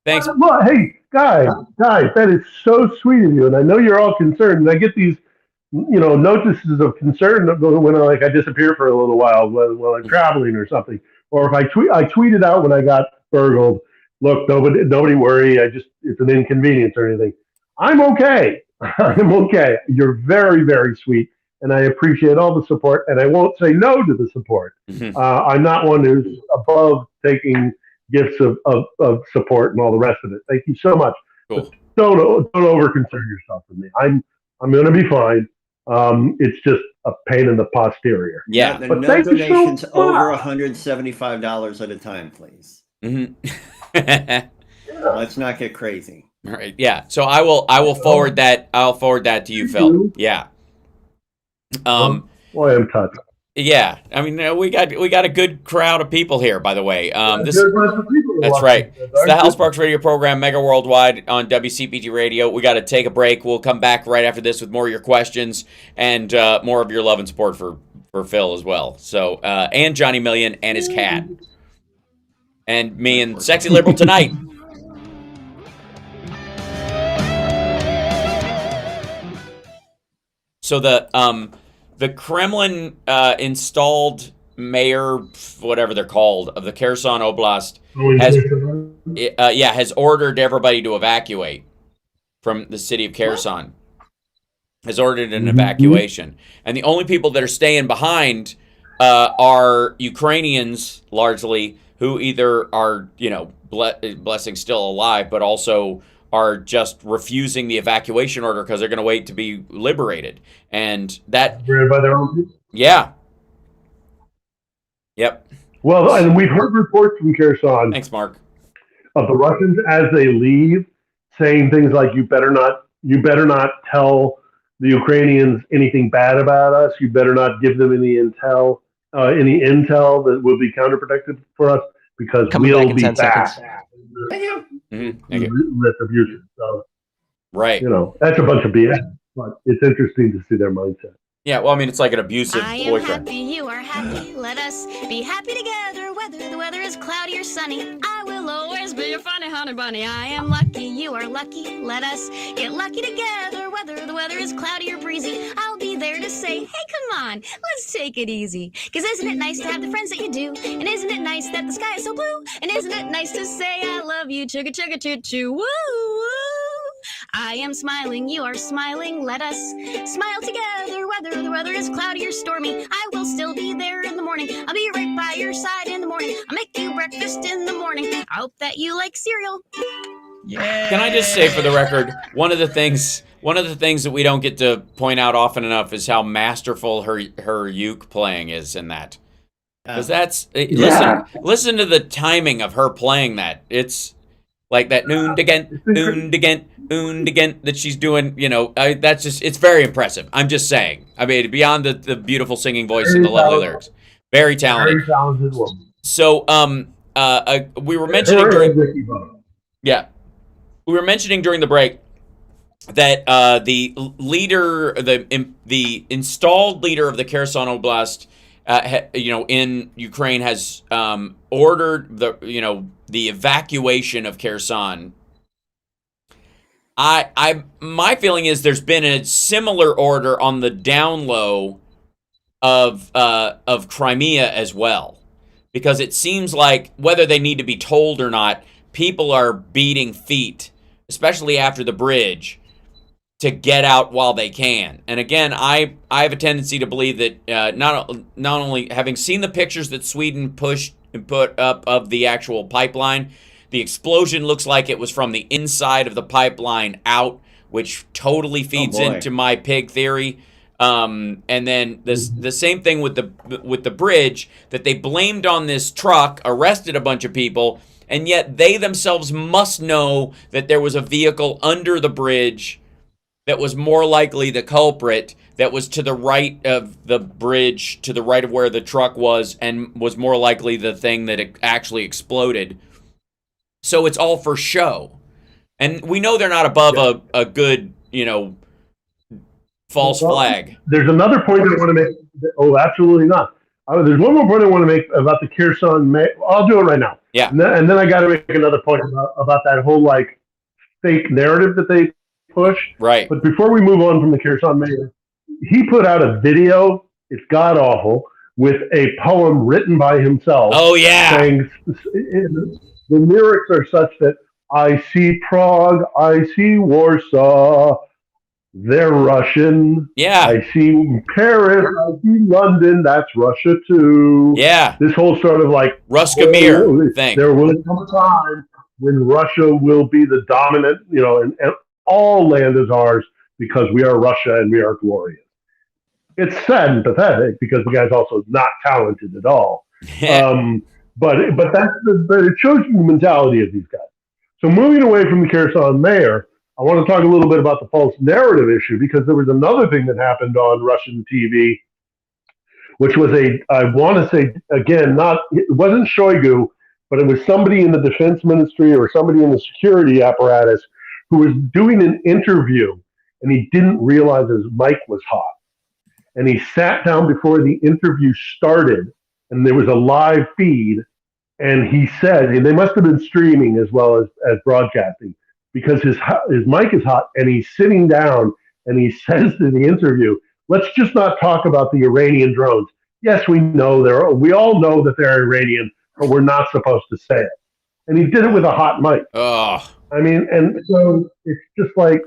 Thanks. Well, hey, guys, that is so sweet of you. And I know you're all concerned. And I get these, notices of concern when I disappear for a little while while I'm traveling or something. Or if I tweeted out when I got burgled, look, nobody worry. It's an inconvenience or anything. I'm okay. I'm okay. You're very, very sweet. And I appreciate all the support. And I won't say no to the support. Mm-hmm. I'm not one who's above taking gifts of support and all the rest of it. Thank you so much. Cool. Don't over concern yourself with me. I'm going to be fine. It's just a pain in the posterior. Yeah. But no donations over $175 at a time, please. Mm-hmm. Let's not get crazy. All right. Yeah. So I will forward that. I'll forward that to you, Phil. Yeah. Boy, I'm touched. Yeah. I mean, we got a good crowd of people here, by the way. That's right. It's the HAL Sparks radio program, Mega Worldwide on WCPT Radio. We got to take a break. We'll come back right after this with more of your questions and more of your love and support for Phil as well. So, and Johnny Million and his cat. And me and Sexy Liberal tonight. So the Kremlin installed mayor, whatever they're called, of the Kherson Oblast has ordered everybody to evacuate from the city of Kherson. Has ordered an evacuation, and the only people that are staying behind are Ukrainians, largely, who either are blessing still alive, but also are just refusing the evacuation order because they're going to wait to be liberated. And that by their own people? Yeah. Yep. Well, and we've heard reports from Kherson. Thanks, Mark. Of the Russians as they leave saying things like, you better not tell the Ukrainians anything bad about us. You better not give them any intel that will be counterproductive for us, because we'll be back. Thank you. Mm-hmm. Retribution. So, right. That's a bunch of BS, but it's interesting to see their mindset. Yeah, well, I mean, it's like an abusive boyfriend. Happy, you are happy. Let us be happy together, whether the weather is cloudy or sunny. I will always be your funny honey bunny. I am lucky, you are lucky. Let us get lucky together, whether the weather is cloudy or breezy. I'll be there to say, hey, come on, let's take it easy. 'Cause isn't it nice to have the friends that you do? And isn't it nice that the sky is so blue? And isn't it nice to say I love you, chugga chugga choo choo, woo woo. I am smiling, you are smiling. Let us smile together, whether the weather is cloudy or stormy. I will still be there in the morning. I'll be right by your side in the morning. I'll make you breakfast in the morning. I hope that you like cereal. Yeah. Can I just say, for the record, one of the things that we don't get to point out often enough is how masterful her uke playing is in that. Because that's listen to the timing of her playing that. It's like that noon again that she's doing, that's just, it's very impressive. I'm just saying. I mean, beyond the beautiful singing voice and the lovely lyrics. Very talented. Very talented woman. So, we were mentioning during the break that the leader, the installed leader of the Kherson Oblast, in Ukraine has ordered the evacuation of Kherson. My feeling is there's been a similar order on the down low of Crimea as well, because it seems like, whether they need to be told or not, people are beating feet, especially after the bridge, to get out while they can. And again, I have a tendency to believe that not only having seen the pictures that Sweden pushed and put up of the actual pipeline, the explosion looks like it was from the inside of the pipeline out, which totally feeds into my pig theory. And then the same thing with the bridge, that they blamed on this truck, arrested a bunch of people, and yet they themselves must know that there was a vehicle under the bridge that was more likely the culprit, that was to the right of the bridge, to the right of where the truck was, and was more likely the thing that actually exploded. So it's all for show. And we know they're not above a good, false flag. There's another point I want to make. Oh, absolutely not. There's one more point I want to make about the Kherson. I'll do it right now. Yeah. And then I got to make another point about that whole like fake narrative that they push. Right. But before we move on from the Kherson mayor, he put out a video. It's god awful with a poem written by himself. Oh yeah. Saying the lyrics are such that I see Prague, I see Warsaw. They're Russian. Yeah. I see Paris. I see London. That's Russia too. Yeah. This whole sort of like Ruskimir thing. There will come a time when Russia will be the dominant, and all land is ours because we are Russia and we are glorious. It's sad and pathetic because the guy's also not talented at all. But it shows you the mentality of these guys. So moving away from the Kherson mayor, I want to talk a little bit about the false narrative issue because there was another thing that happened on Russian TV, which was I want to say, again, it wasn't Shoigu, but it was somebody in the defense ministry or somebody in the security apparatus who was doing an interview and he didn't realize his mic was hot. And he sat down before the interview started and there was a live feed. And he said, and they must have been streaming as well as broadcasting, because his mic is hot and he's sitting down and he says to the interview, let's just not talk about the Iranian drones. Yes, we all know that they're Iranian, but we're not supposed to say it. And he did it with a hot mic. Oh. I mean, and so it's just like,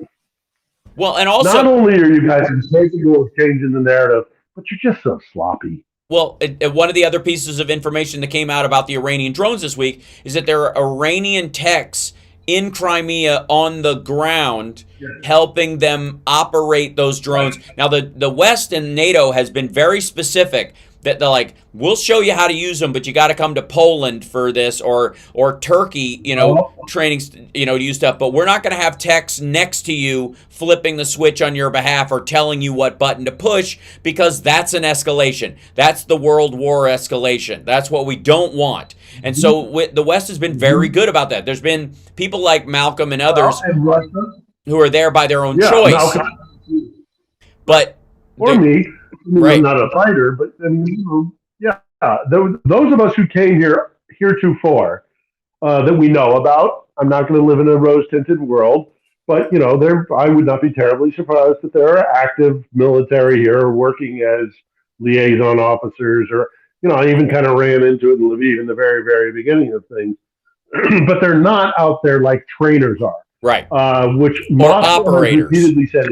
well, and also not only are you guys incapable of changing the narrative, but you're just so sloppy. Well, one of the other pieces of information that came out about the Iranian drones this week is that there are Iranian techs in Crimea on the ground helping them operate those drones. Now, the West and NATO has been very specific that they're like, we'll show you how to use them, but you got to come to Poland for this or Turkey, training, to use stuff. But we're not going to have techs next to you flipping the switch on your behalf or telling you what button to push because that's an escalation. That's the World War escalation. That's what we don't want. And so the West has been very good about that. There's been people like Malcolm and others who are there by their own choice. Malcolm. But me. Right. I'm not a fighter, but those of us who came here heretofore that we know about, I'm not going to live in a rose-tinted world, but I would not be terribly surprised that there are active military here working as liaison officers, or I even kind of ran into it in Lviv in the very, very beginning of things, but they're not out there like trainers are, right? Which Moscow operators repeatedly said,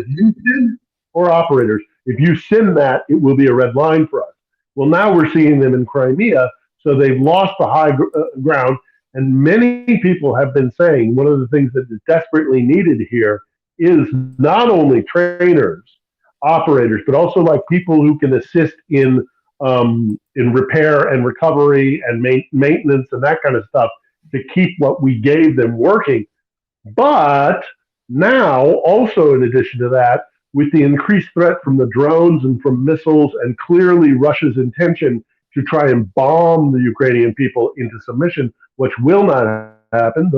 or operators. If you send that, it will be a red line for us. Well, now we're seeing them in Crimea, so they've lost the high ground. And many people have been saying one of the things that is desperately needed here is not only trainers, operators, but also like people who can assist in repair and recovery and maintenance and that kind of stuff to keep what we gave them working. But now, also in addition to that, with the increased threat from the drones and from missiles, and clearly Russia's intention to try and bomb the Ukrainian people into submission, which will not happen.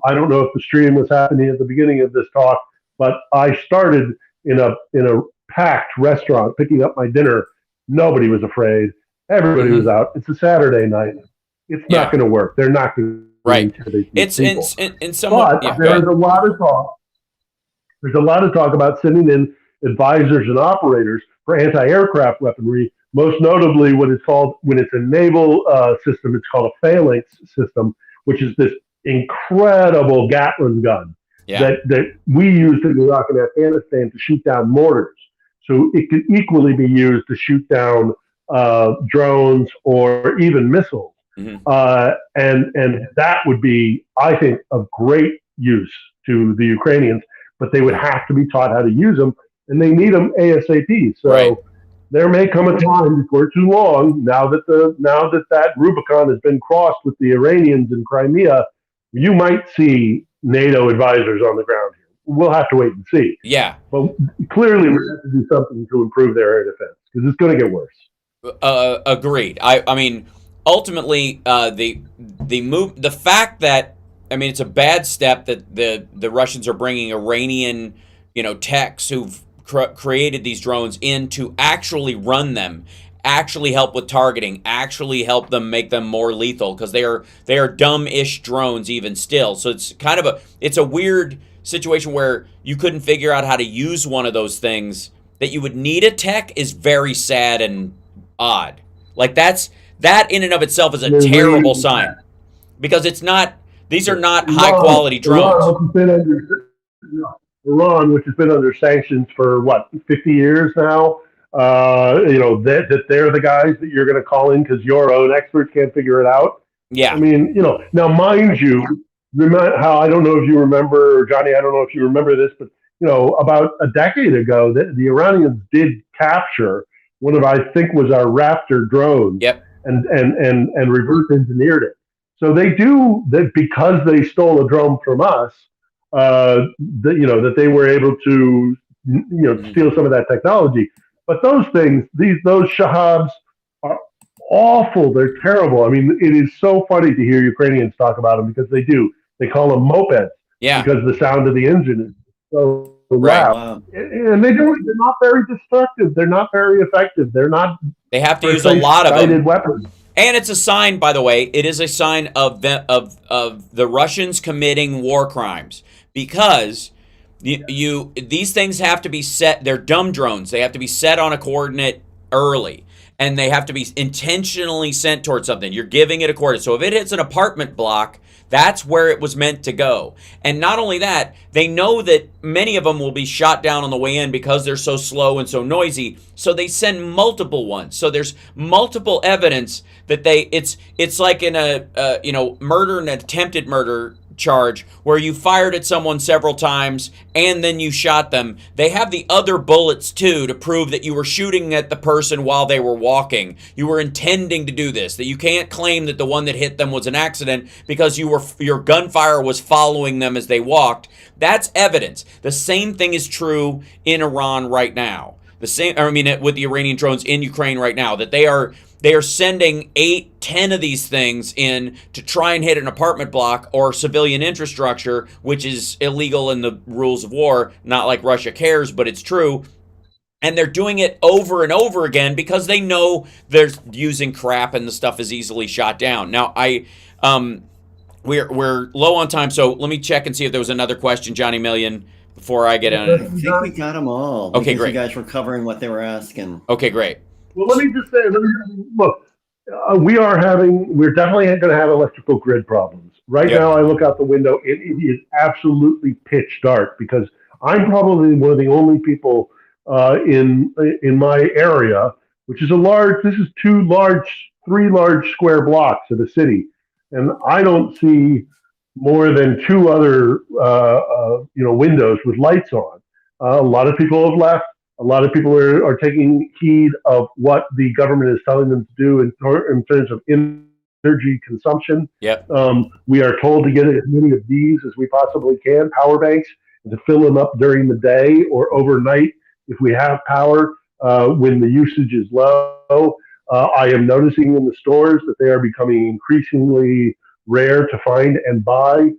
I don't know if the stream was happening at the beginning of this talk, but I started in a packed restaurant picking up my dinner. Nobody was afraid. Everybody was out. It's a Saturday night. It's not going to work. They're not going to intimidate these people. In somewhat, but there's a lot of talk. There's a lot of talk about sending in advisors and operators for anti-aircraft weaponry, most notably when it's a naval system, it's called a phalanx system, which is this incredible Gatling gun that we used in Iraq and Afghanistan to shoot down mortars. So it could equally be used to shoot down drones or even missiles. And that would be, I think, of great use to the Ukrainians. But they would have to be taught how to use them, and they need them ASAP. So there may come a time before too long, now that that Rubicon has been crossed with the Iranians in Crimea, you might see NATO advisors on the ground here. We'll have to wait and see. Yeah. But clearly we have to do something to improve their air defense, because it's going to get worse. Agreed. I mean, ultimately, the fact that I mean, it's a bad step that the Russians are bringing Iranian, techs who've created these drones in to actually run them, actually help with targeting, actually help them make them more lethal, because they are dumb-ish drones even still. So it's kind of a weird situation where you couldn't figure out how to use one of those things. That you would need a tech is very sad and odd. Like that in and of itself is a terrible sign, because it's not. These are not high-quality drones. Iran, which has been under sanctions for 50 years now. That they're the guys that you're going to call in because your own experts can't figure it out. Yeah. I mean, now mind you, how I don't know if you remember, or Johnny, I don't know if you remember this, but about a decade ago, the Iranians did capture one of, I think, was our Raptor drones. Yep. And reverse engineered it. So they do that because they stole a drone from us. That they were able to steal some of that technology. But those things, those Shahabs are awful. They're terrible. I mean, it is so funny to hear Ukrainians talk about them because they do. They call them mopeds. Yeah. Because the sound of the engine is so right. loud. Wow. And they're not very destructive. They're not very effective. They're not. They have to use a lot of them. Weapons. And it's a sign, by the way, it is a sign of the Russians committing war crimes, because these things have to be set. They're dumb drones. They have to be set on a coordinate early, and they have to be intentionally sent towards something. You're giving it a coordinate. So if it hits an apartment block, that's where it was meant to go. And not only that, they know that many of them will be shot down on the way in because they're so slow and so noisy. So they send multiple ones. So there's multiple evidence that it's like in a murder and attempted murder charge where you fired at someone several times and then you shot them. They have the other bullets too to prove that you were shooting at the person while they were walking. You were intending to do this, that you can't claim that the one that hit them was an accident because your gunfire was following them as they walked. That's evidence. The same thing is true in Iran right now. With the Iranian drones in Ukraine right now, that they are sending 8-10 of these things in to try and hit an apartment block or civilian infrastructure, which is illegal in the rules of war. Not like Russia cares, but it's true. And they're doing it over and over again because they know they're using crap and the stuff is easily shot down. Now, we're low on time, so let me check and see if there was another question, Johnny Million, before I get on. I think we got them all. Okay, great. You guys were covering what they were asking. Okay, great. Well, let me just say, look, we're definitely going to have electrical grid problems. Right now, I look out the window, it is absolutely pitch dark because I'm probably one of the only people in my area, which is this is three large square blocks of the city. And I don't see more than two other, windows with lights on. A lot of people have left. A lot of people are taking heed of what the government is telling them to do in terms of energy consumption. Yep. We are told to get as many of these as we possibly can, power banks, and to fill them up during the day or overnight if we have power when the usage is low. I am noticing in the stores that they are becoming increasingly rare to find and buy.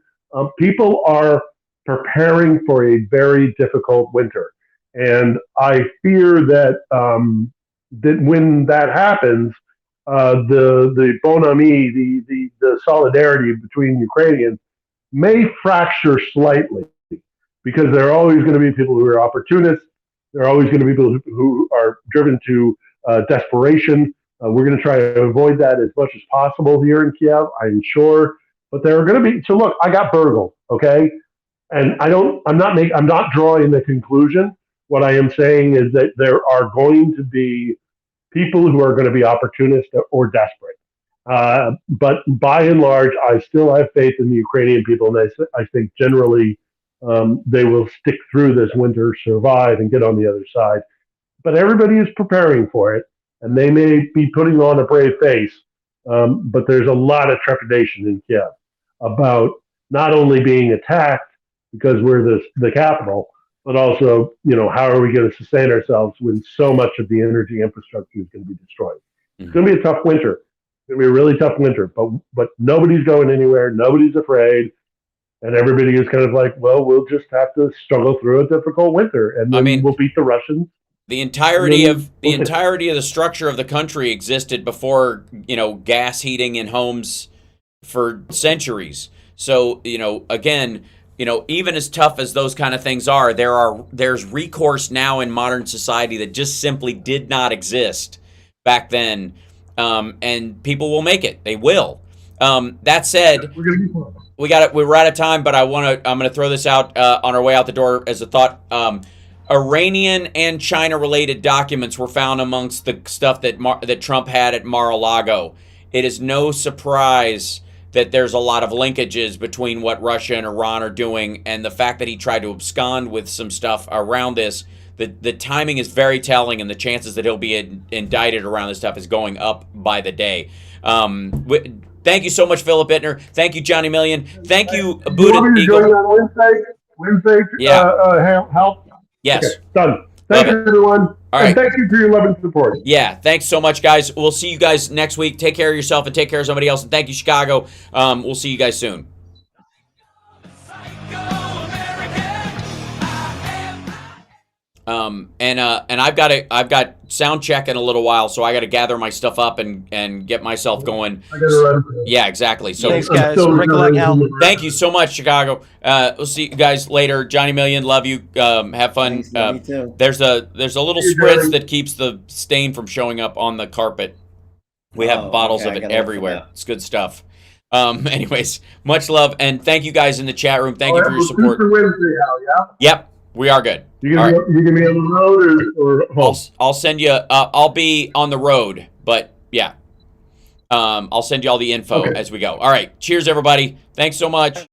People are preparing for a very difficult winter. And I fear that that when that happens, the bon ami, the solidarity between Ukrainians may fracture slightly, because there are always going to be people who are opportunists. There are always going to be people who are driven to desperation. We're going to try to avoid that as much as possible here in Kiev, I'm sure. But there are going to be. So look, I got burgled, okay, and I'm not drawing the conclusion. What I am saying is that there are going to be people who are going to be opportunist or desperate. But by and large, I still have faith in the Ukrainian people, and I think generally they will stick through this winter, survive, and get on the other side. But everybody is preparing for it, and they may be putting on a brave face, but there's a lot of trepidation in Kiev about not only being attacked because we're the capital, but also, how are we going to sustain ourselves when so much of the energy infrastructure is going to be destroyed? It's going to be a tough winter. It's going to be a really tough winter, but nobody's going anywhere. Nobody's afraid. And everybody is kind of like, well, we'll just have to struggle through a difficult winter, and then we'll beat the Russians. The entirety of the structure of the country existed before, gas heating in homes for centuries. So, again, even as tough as those kind of things are, there's recourse now in modern society that just simply did not exist back then. And people will make it. They will. That said, we're out of time, but I'm going to throw this out on our way out the door as a thought. Iranian and China-related documents were found amongst the stuff that Trump had at Mar-a-Lago. It is no surprise that there's a lot of linkages between what Russia and Iran are doing, and the fact that he tried to abscond with some stuff around this. The timing is very telling, and the chances that he'll be indicted around this stuff is going up by the day. Thank you so much, Philip Itner. Thank you, Johnny Million. Thank you, Buddha Eagle. On Wednesday? Yeah. Help? Yes. Okay, done. Thanks, everyone. All right. And thank you for your love and support. Yeah, thanks so much, guys. We'll see you guys next week. Take care of yourself and take care of somebody else. And thank you, Chicago. We'll see you guys soon. And I've got sound check in a little while, so I got to gather my stuff up and get myself going. Yeah, exactly. So thanks, guys. HAL. Thank you so much, Chicago. We'll see you guys later. Johnny Million, love you. Have fun. Thanks, me too. There's a little spritz that keeps the stain from showing up on the carpet. We have bottles of it everywhere. It's good stuff. Anyways, much love and thank you guys in the chat room. Thank you for your support. Wednesday, Al, yeah? Yep, we are good. You gonna be on the road or home? I'll send you. I'll be on the road, but yeah, I'll send you all the info as we go. All right, cheers, everybody. Thanks so much.